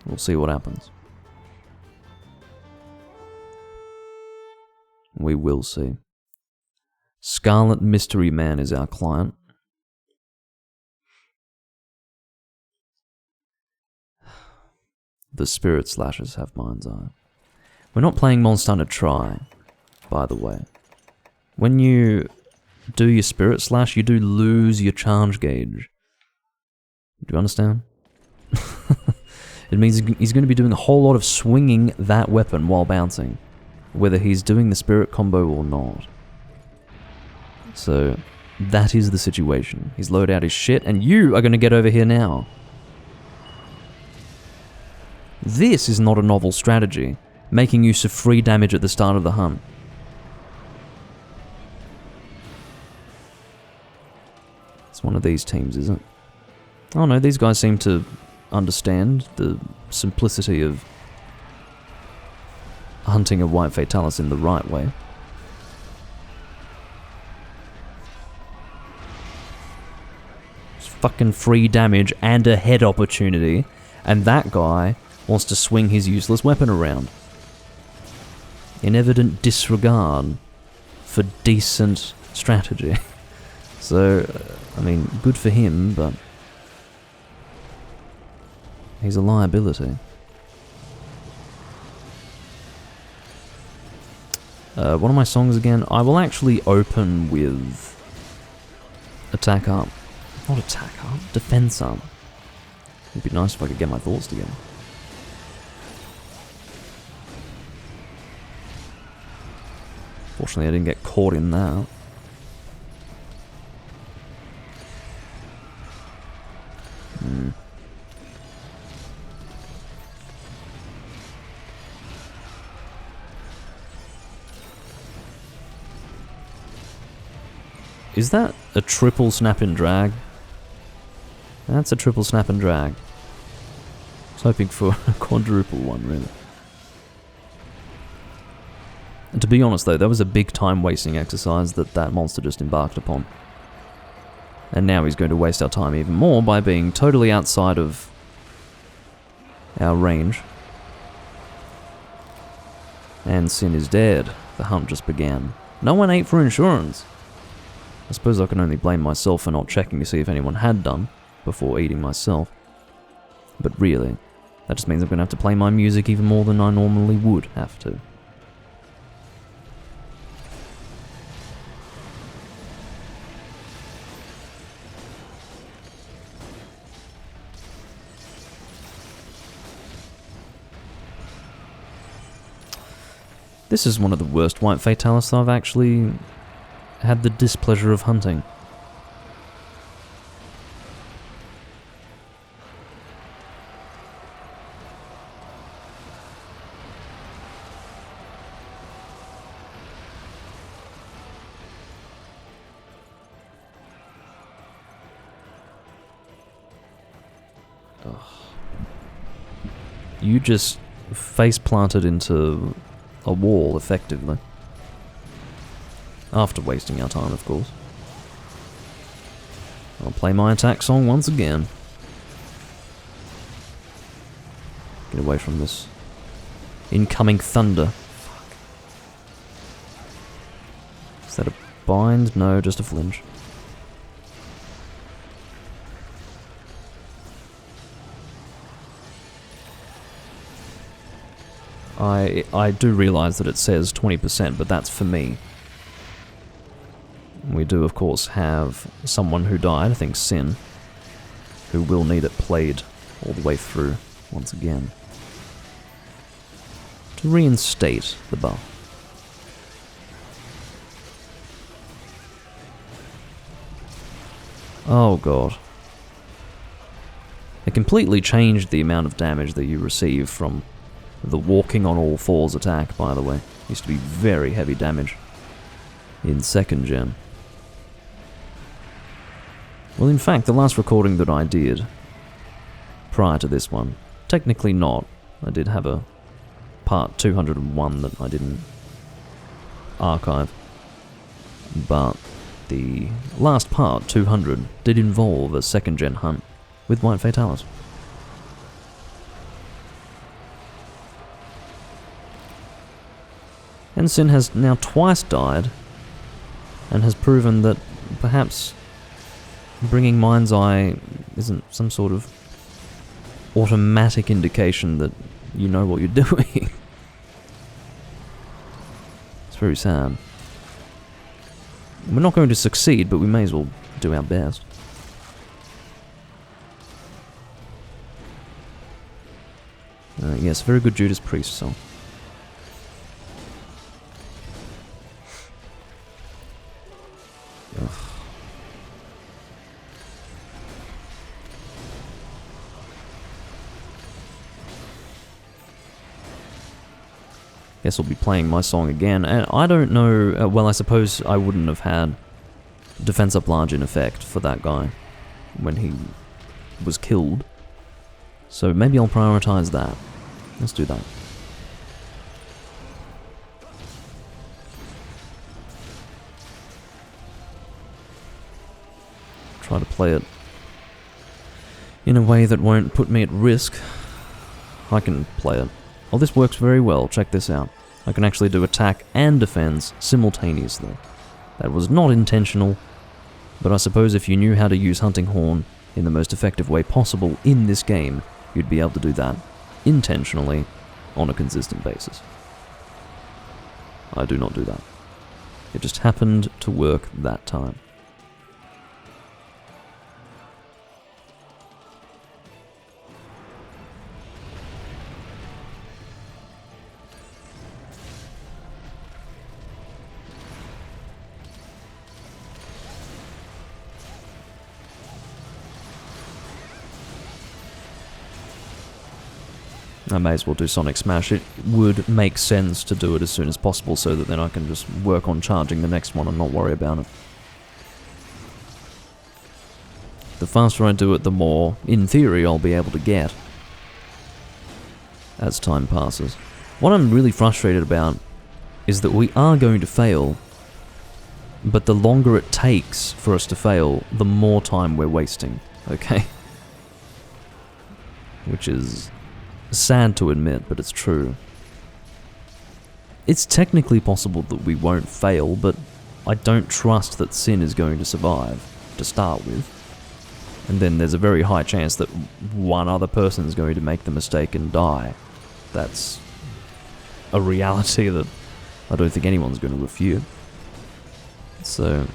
We'll see what happens. We will see. Scarlet Mystery Man is our client. The Spirit Slashers have Mind's Eye. We're not playing Monster Hunter Tri, by the way. When you do your Spirit Slash, you do lose your charge gauge. Do you understand? It means he's going to be doing a whole lot of swinging that weapon while bouncing, whether he's doing the Spirit combo or not. So, that is the situation. His loadout is shit, and you are going to get over here now. This is not a novel strategy, making use of free damage at the start of the hunt. It's one of these teams, is it? Oh no, these guys seem to understand the simplicity of hunting a White Fatalis in the right way. It's fucking free damage and a head opportunity, and that guy wants to swing his useless weapon around. In evident disregard for decent strategy. So, I mean, good for him, but he's a liability. One of my songs again, I will actually open with Attack Up. Not Attack Up, Defense Up. It'd be nice if I could get my thoughts together. Fortunately, I didn't get caught in that. Is that a triple snap and drag? That's a triple snap and drag. I was hoping for a quadruple one, really. And to be honest though, that was a big time wasting exercise that monster just embarked upon. And now he's going to waste our time even more by being totally outside of our range. And Sin is dead. The hunt just began. No one ate for insurance. I suppose I can only blame myself for not checking to see if anyone had done before eating myself. But really, that just means I'm going to have to play my music even more than I normally would have to. This is one of the worst White Fatalis I've actually had the displeasure of hunting. You just face planted into a wall, effectively. After wasting our time, of course. I'll play my attack song once again. Get away from this incoming thunder. Fuck. Is that a bind? No, just a flinch. I do realise that it says 20%, but that's for me. We do, of course, have someone who died, I think Sin, who will need it played all the way through once again to reinstate the buff. Oh god. It completely changed the amount of damage that you receive from the walking on all fours attack, by the way. Used to be very heavy damage in 2nd gen. Well, in fact, the last recording that I did prior to this one, technically not. I did have a part 201 that I didn't archive. But the last part, 200, did involve a 2nd gen hunt with White Fatalis. And Sin has now twice died, and has proven that perhaps bringing Mind's Eye isn't some sort of automatic indication that you know what you're doing. It's very sad. We're not going to succeed, but we may as well do our best. Yes, very good Judas Priest song. Ugh. Guess I'll be playing my song again, and I don't know, well I suppose I wouldn't have had Defense Up Large in effect for that guy when he was killed, so maybe I'll prioritize that. Let's do that. Try to play it in a way that won't put me at risk. I can play it. Oh, this works very well. Check this out. I can actually do attack and defense simultaneously. That was not intentional, but I suppose if you knew how to use Hunting Horn in the most effective way possible in this game, you'd be able to do that intentionally on a consistent basis. I do not do that. It just happened to work that time. I may as well do Sonic Smash. It would make sense to do it as soon as possible so that then I can just work on charging the next one and not worry about it. The faster I do it, the more, in theory, I'll be able to get as time passes. What I'm really frustrated about is that we are going to fail, but the longer it takes for us to fail, the more time we're wasting, okay? Which is sad to admit, but it's true. It's technically possible that we won't fail, but I don't trust that Sin is going to survive, to start with. And then there's a very high chance that one other person is going to make the mistake and die. That's a reality that I don't think anyone's going to refute. So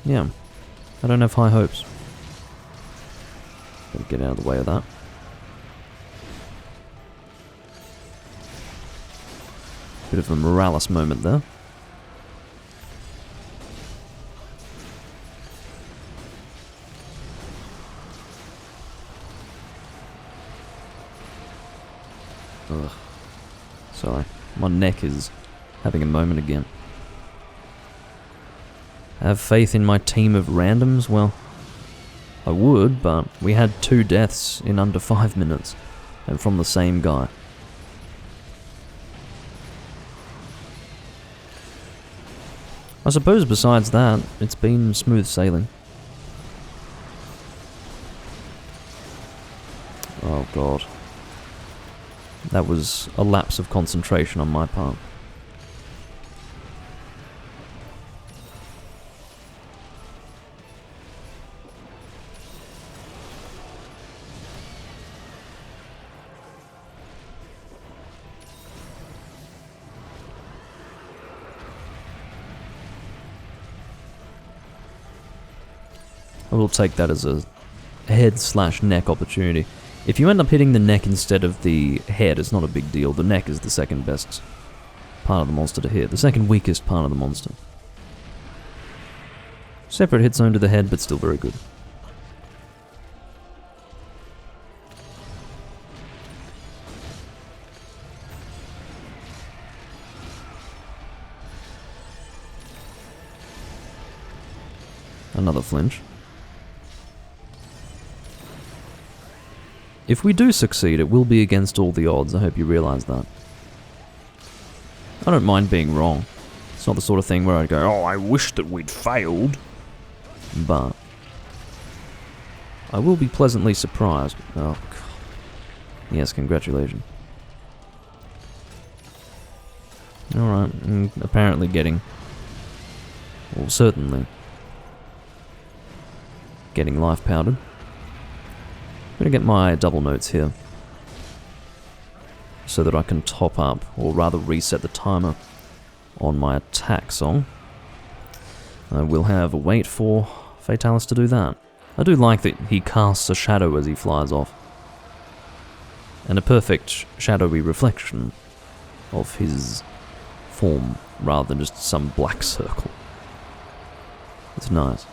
yeah, I don't have high hopes. Gotta get out of the way of that. Bit of a Morales moment there. Ugh. Sorry. My neck is having a moment again. Have faith in my team of randoms? Well, I would, but we had 2 deaths in under 5 minutes, and from the same guy. I suppose besides that, it's been smooth sailing. Oh god. That was a lapse of concentration on my part. I will take that as a head/neck opportunity. If you end up hitting the neck instead of the head, it's not a big deal. The neck is the second best part of the monster to hit. The second weakest part of the monster. Separate hit zone to the head, but still very good. Another flinch. If we do succeed, it will be against all the odds. I hope you realise that. I don't mind being wrong. It's not the sort of thing where I'd go, oh, I wish that we'd failed. But I will be pleasantly surprised. Oh, God. Yes, congratulations. Alright, apparently getting... Well, certainly getting life powdered. I'm going to get my double notes here so that I can top up, or rather reset the timer on my attack song. I will have a wait for Fatalis to do that. I do like that he casts a shadow as he flies off, and a perfect shadowy reflection of his form rather than just some black circle. It's nice.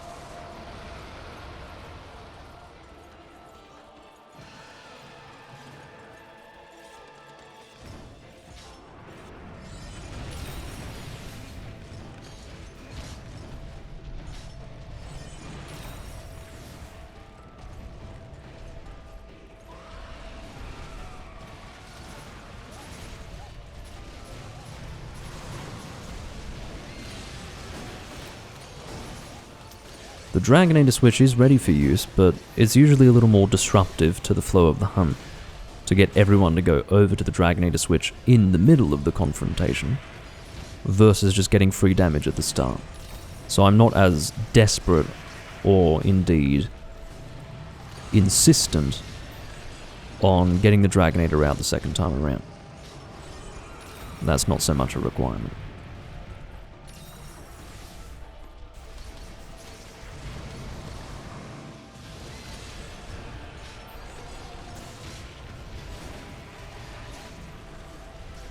The Dragonator switch is ready for use, but it's usually a little more disruptive to the flow of the hunt to get everyone to go over to the Dragonator switch in the middle of the confrontation versus just getting free damage at the start. So I'm not as desperate or indeed insistent on getting the Dragonator out the second time around. That's not so much a requirement.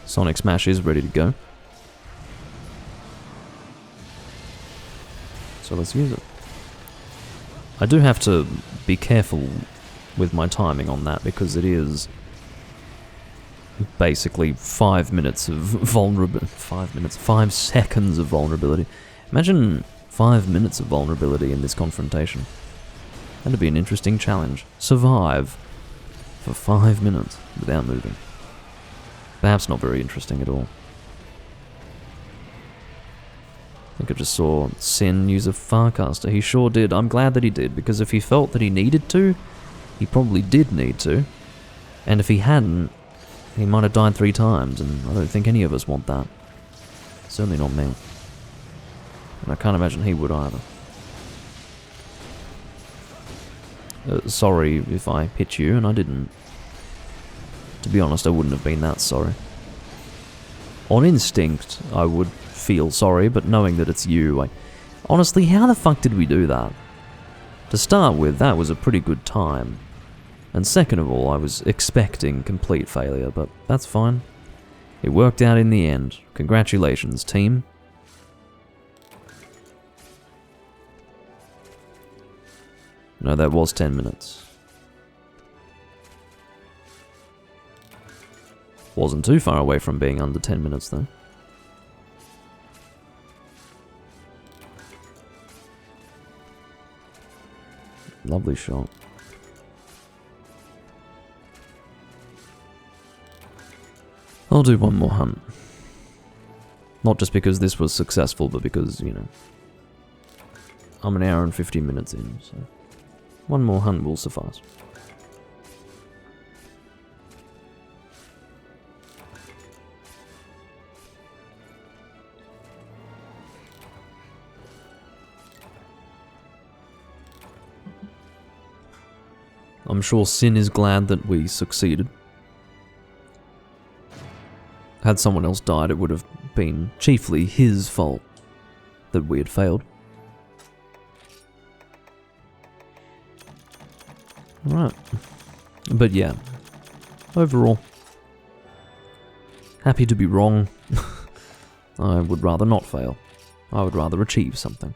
Sonic Smash is ready to go. So let's use it. I do have to be careful with my timing on that because it is basically 5 minutes of vulnerability. 5 seconds of vulnerability. Imagine 5 minutes of vulnerability in this confrontation. That'd be an interesting challenge. Survive for 5 minutes without moving. Perhaps not very interesting at all. I think I just saw Sin use a Farcaster. He sure did. I'm glad that he did, because if he felt that he needed to, he probably did need to. And if he hadn't, he might have died 3 times, and I don't think any of us want that. Certainly not me. And I can't imagine he would either. Sorry if I hit you, and I didn't. To be honest, I wouldn't have been that sorry. On instinct, I would feel sorry, but knowing that it's you, honestly, how the fuck did we do that? To start with, that was a pretty good time. And second of all, I was expecting complete failure, but that's fine. It worked out in the end. Congratulations, team. No, that was 10 minutes. Wasn't too far away from being under 10 minutes, though. Lovely shot. I'll do one more hunt. Not just because this was successful, but because, you know, I'm an hour and 50 minutes in, so one more hunt will suffice. I'm sure Sin is glad that we succeeded. Had someone else died, it would have been chiefly his fault that we had failed. Right. But yeah, overall, happy to be wrong. I would rather not fail. I would rather achieve something.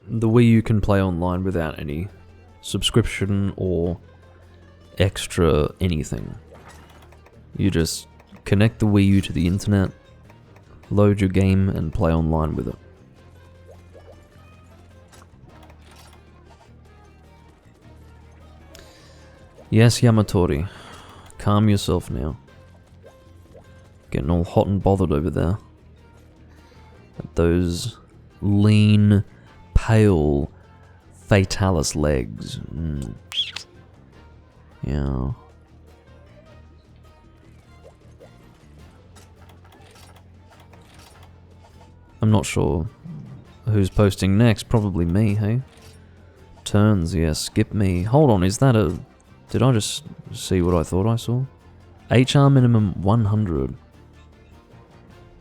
The Wii U can play online without any subscription or extra anything. You just connect the Wii U to the internet, load your game, and play online with it. Yes, Yamatori, calm yourself now. Getting all hot and bothered over there. At those lean, pale, Fatalis legs. Yeah. I'm not sure who's posting next. Probably me, hey? Turns, yeah, skip me. Hold on, is that a... Did I just see what I thought I saw? HR minimum 100.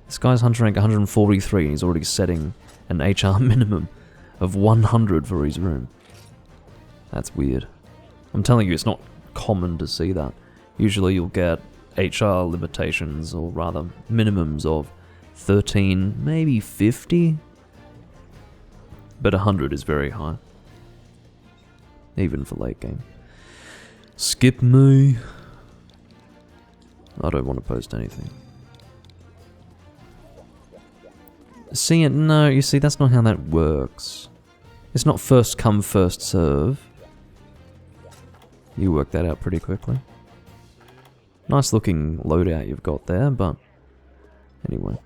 This guy's hunter rank 143 and he's already setting an HR minimum of 100 for his room. That's weird. I'm telling you, it's not common to see that. Usually you'll get HR limitations, or rather minimums of 13, maybe 50. But 100 is very high. Even for late game. Skip me. I don't want to post anything. See it? No, you see, that's not how that works. It's not first come, first serve. You worked that out pretty quickly. Nice looking loadout you've got there, but anyway.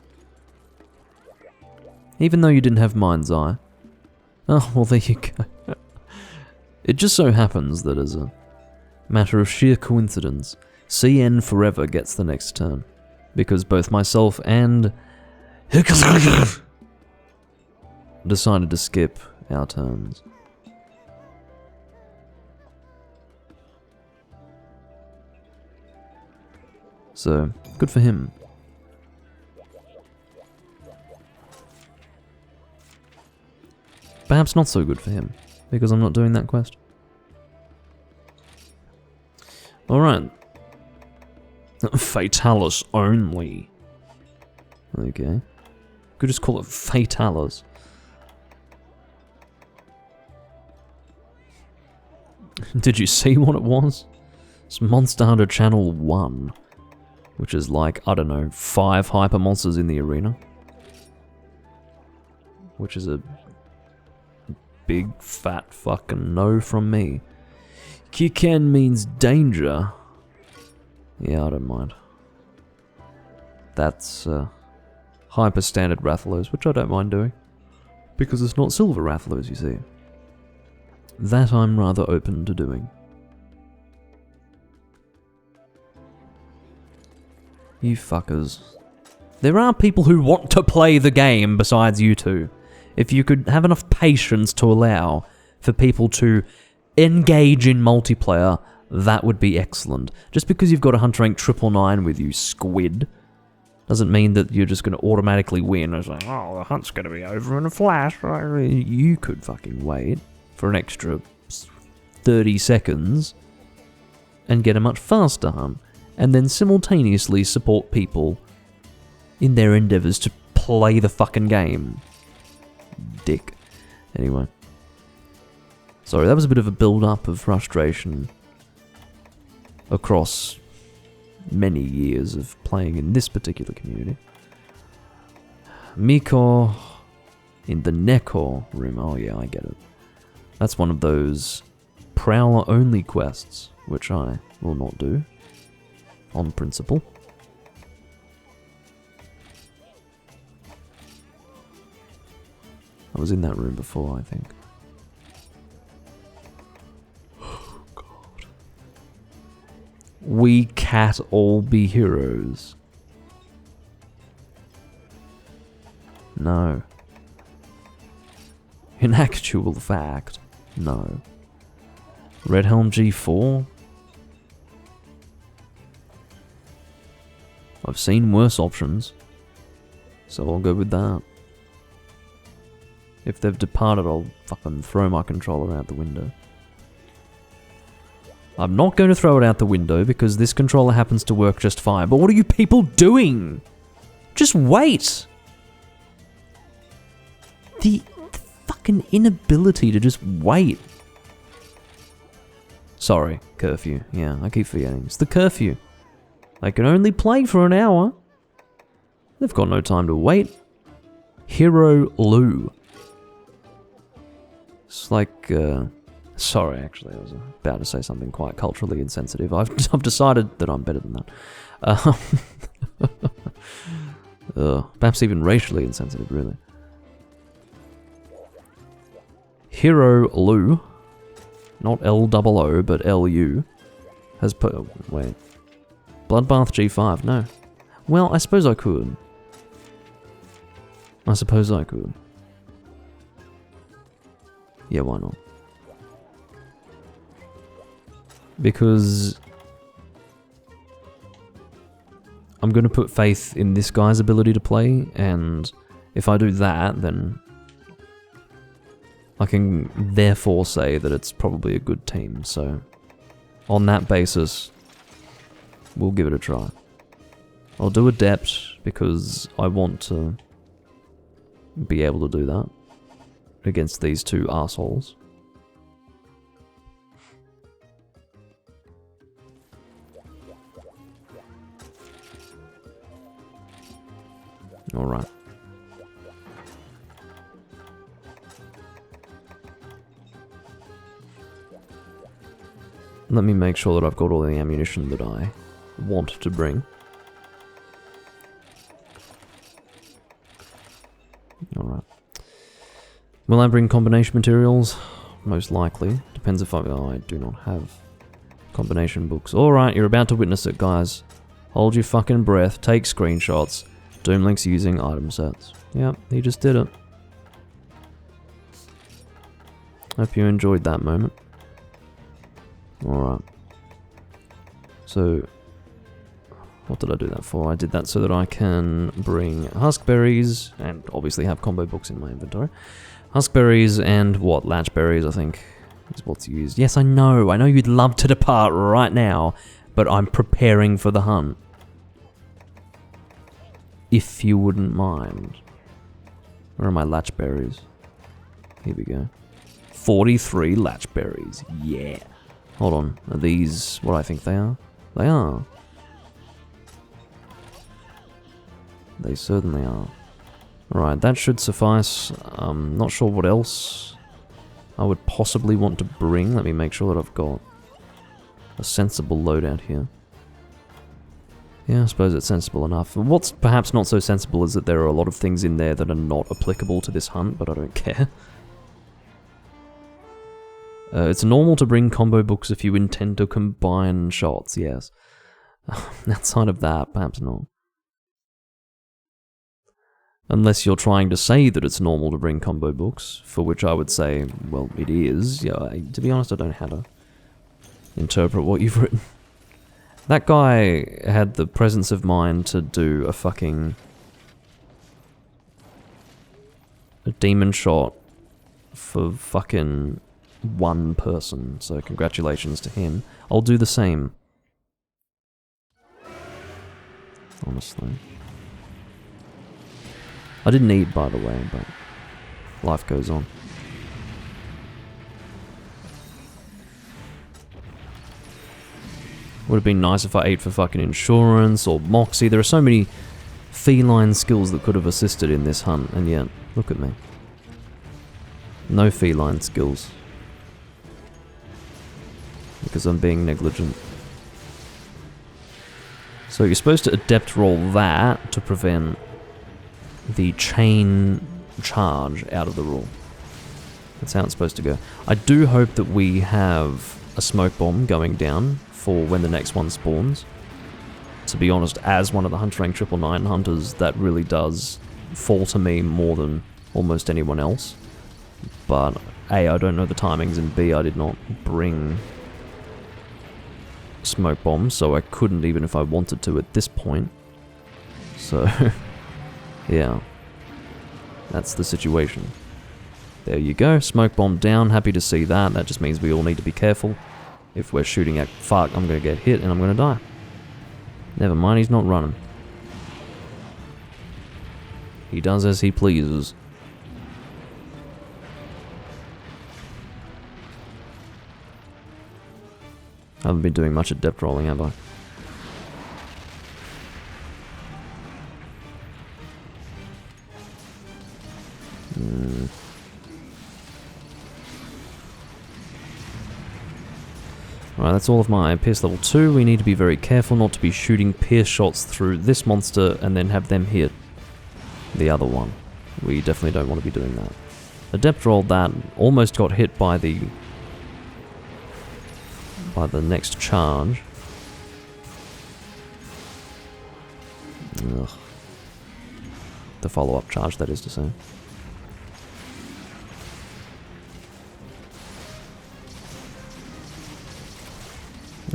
Even though you didn't have Mind's Eye. Oh, well there you go. It just so happens that as a matter of sheer coincidence, CN Forever gets the next turn. Because both myself and decided to skip our turns. So, good for him. Perhaps not so good for him, because I'm not doing that quest. Alright. Fatalis only. Okay. Could just call it Fatalis. Did you see what it was? It's Monster Hunter Channel 1. Which is like, I don't know, 5 hyper monsters in the arena. Which is a big fat fucking no from me. Kikan means danger. Yeah, I don't mind. That's hyper standard Rathalos, which I don't mind doing. Because it's not silver Rathalos, you see. That I'm rather open to doing. You fuckers. There are people who want to play the game besides you two. If you could have enough patience to allow for people to engage in multiplayer, that would be excellent. Just because you've got a hunter rank 999 with you, squid, Doesn't mean that you're just going to automatically win. It's like, oh, the hunt's going to be over in a flash. You could fucking wait for an extra 30 seconds and get a much faster hunt, and then simultaneously support people in their endeavours to play the fucking game. Dick. Anyway. Sorry, that was a bit of a build-up of frustration across many years of playing in this particular community. Miko in the Neko room. Oh yeah, I get it. That's one of those Prowler-only quests, which I will not do, on principle. I was in that room before, I think. Oh, God. We can't all be heroes. No. In actual fact, no. Red Helm G4? I've seen worse options, so I'll go with that. If they've departed, I'll fucking throw my controller out the window. I'm not going to throw it out the window because this controller happens to work just fine. But what are you people doing? Just wait! The fucking inability to just wait. Sorry, curfew. Yeah, I keep forgetting. It's the curfew. They can only play for an hour. They've got no time to wait. Hero Lou. It's like, sorry, actually, I was about to say something quite culturally insensitive. I've decided that I'm better than that. Perhaps even racially insensitive, really. Hero Lou, not L-O-O, but L-U, has put... Oh, wait. Bloodbath G5, no. Well, I suppose I could. Yeah, why not? Because I'm going to put faith in this guy's ability to play, and if I do that, then I can therefore say that it's probably a good team. So on that basis, we'll give it a try. I'll do Adept because I want to be able to do that against these two assholes. Alright. Let me make sure that I've got all the ammunition that I want to bring. Alright. Will I bring combination materials? Most likely. Depends if I... Oh, I do not have combination books. Alright, you're about to witness it, guys. Hold your fucking breath. Take screenshots. Doomlink's using item sets. Yep, he just did it. Hope you enjoyed that moment. Alright. So, what did I do that for? I did that so that I can bring huskberries, and obviously have combo books in my inventory. Huskberries and what? Latchberries, I think, is what's used. Yes, I know you'd love to depart right now, but I'm preparing for the hunt. If you wouldn't mind. Where are my latchberries? Here we go. 43 latchberries, yeah. Hold on, are these what I think they are? They are. They certainly are. Alright, that should suffice. Not sure what else I would possibly want to bring. Let me make sure that I've got a sensible loadout here. Yeah, I suppose it's sensible enough. What's perhaps not so sensible is that there are a lot of things in there that are not applicable to this hunt, but I don't care. It's normal to bring combo books if you intend to combine shots, yes. Outside of that, perhaps not. Unless you're trying to say that it's normal to bring combo books, for which I would say, well, it is. Yeah, to be honest, I don't know how to interpret what you've written. That guy had the presence of mind to do a demon shot for fucking one person, so congratulations to him. I'll do the same. Honestly. I didn't eat, by the way, but life goes on. Would have been nice if I ate for fucking insurance or moxie. There are so many feline skills that could have assisted in this hunt, and yet, look at me. No feline skills. Because I'm being negligent. So you're supposed to adept roll that to prevent the chain charge out of the rule. That's how it's supposed to go. I do hope that we have a smoke bomb going down for when the next one spawns. To be honest, as one of the Hunter Rank 999 hunters, that really does fall to me more than almost anyone else. But A, I don't know the timings, and B, I did not bring smoke bombs, so I couldn't even if I wanted to at this point. So, yeah. That's the situation. There you go, smoke bomb down, happy to see that. That just means we all need to be careful. If we're shooting at fuck, I'm gonna get hit and I'm gonna die. Never mind, he's not running. He does as he pleases. I haven't been doing much adept rolling, have I? Alright, that's all of my Pierce level 2. We need to be very careful not to be shooting Pierce shots through this monster and then have them hit the other one. We definitely don't want to be doing that. Adept rolled that, almost got hit by the next charge. Ugh. The follow-up charge, that is to say.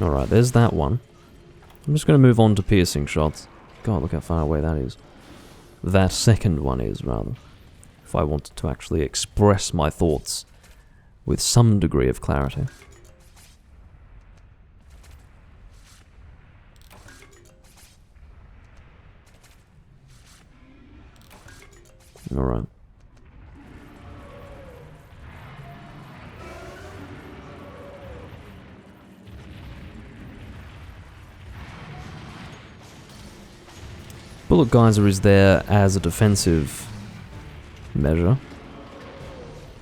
Alright, there's that one. I'm just going to move on to piercing shots. God, look how far away that is. That second one is, rather. If I wanted to actually express my thoughts with some degree of clarity. Alright. Bullet Geyser is there as a defensive measure.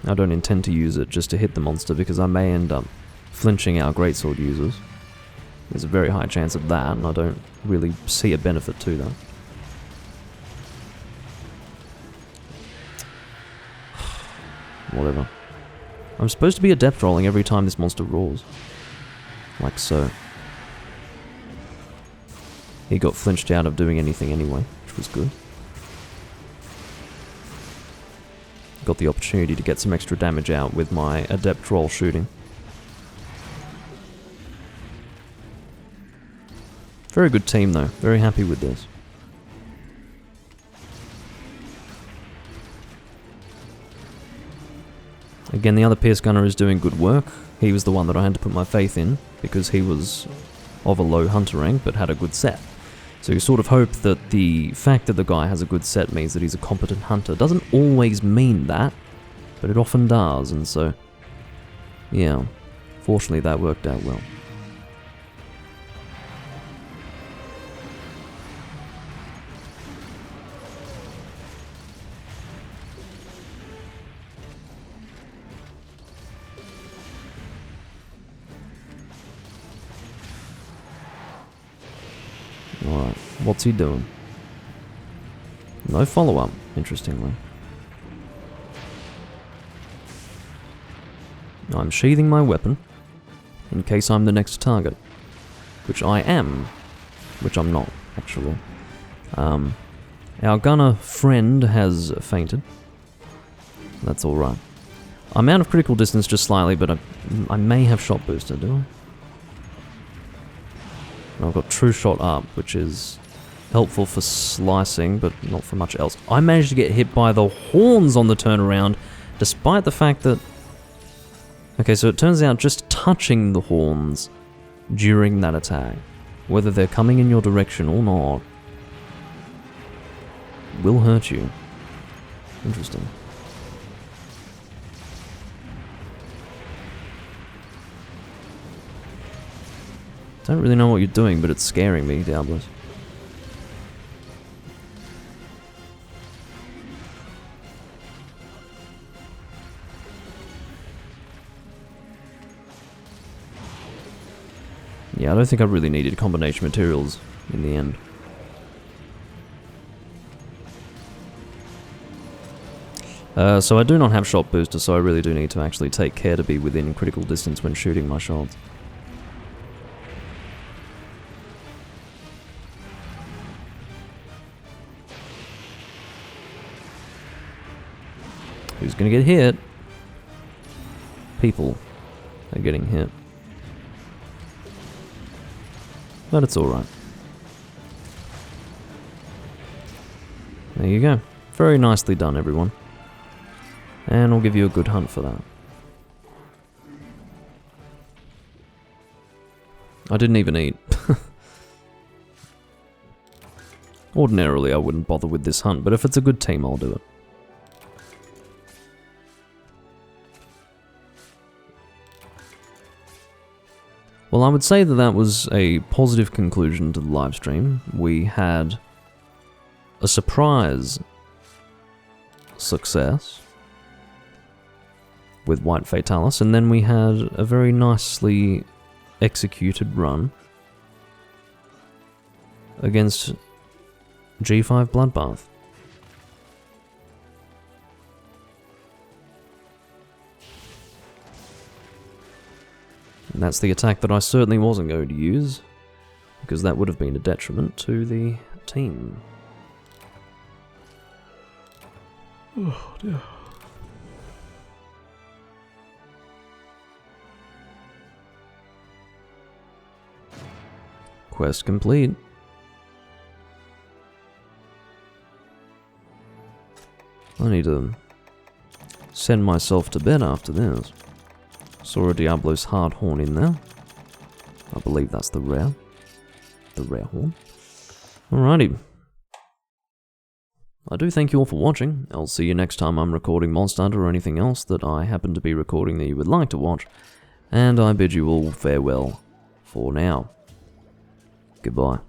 I don't intend to use it just to hit the monster because I may end up flinching our greatsword users. There's a very high chance of that, and I don't really see a benefit to that. Whatever. I'm supposed to be adept rolling every time this monster roars. Like so. He got flinched out of doing anything anyway, which was good. Got the opportunity to get some extra damage out with my adept roll shooting. Very good team though, very happy with this. Again, the other Pierce Gunner is doing good work. He was the one that I had to put my faith in, because he was of a low hunter rank, but had a good set. So you sort of hope that the fact that the guy has a good set means that he's a competent hunter. Doesn't always mean that, but it often does, and so, yeah, fortunately that worked out well. Alright, what's he doing? No follow-up, interestingly. I'm sheathing my weapon, in case I'm the next target. Which I am. Which I'm not, actually. Our gunner friend has fainted. That's alright. I'm out of critical distance just slightly, but I may have shot boosted, do I? And I've got True Shot up, which is helpful for slicing, but not for much else. I managed to get hit by the horns on the turnaround, despite the fact that... Okay, so it turns out just touching the horns during that attack, whether they're coming in your direction or not, will hurt you. Interesting. Don't really know what you're doing, but it's scaring me, Diablos. Yeah, I don't think I really needed combination materials in the end. So I do not have shot booster, so I really do need to actually take care to be within critical distance when shooting my shots. Who's gonna get hit? People are getting hit. But it's alright. There you go. Very nicely done, everyone. And I'll give you a good hunt for that. I didn't even eat. Ordinarily, I wouldn't bother with this hunt, but if it's a good team, I'll do it. Well, I would say that that was a positive conclusion to the live stream. We had a surprise success with White Fatalis, and then we had a very nicely executed run against G5 Bloodbath. And that's the attack that I certainly wasn't going to use, because that would have been a detriment to the team. Oh dear. Quest complete. I need to send myself to bed after this. Saw a Diablo's hard horn in there. I believe that's the rare horn. Alrighty. I do thank you all for watching. I'll see you next time I'm recording Monster Hunter or anything else that I happen to be recording that you would like to watch. And I bid you all farewell for now. Goodbye.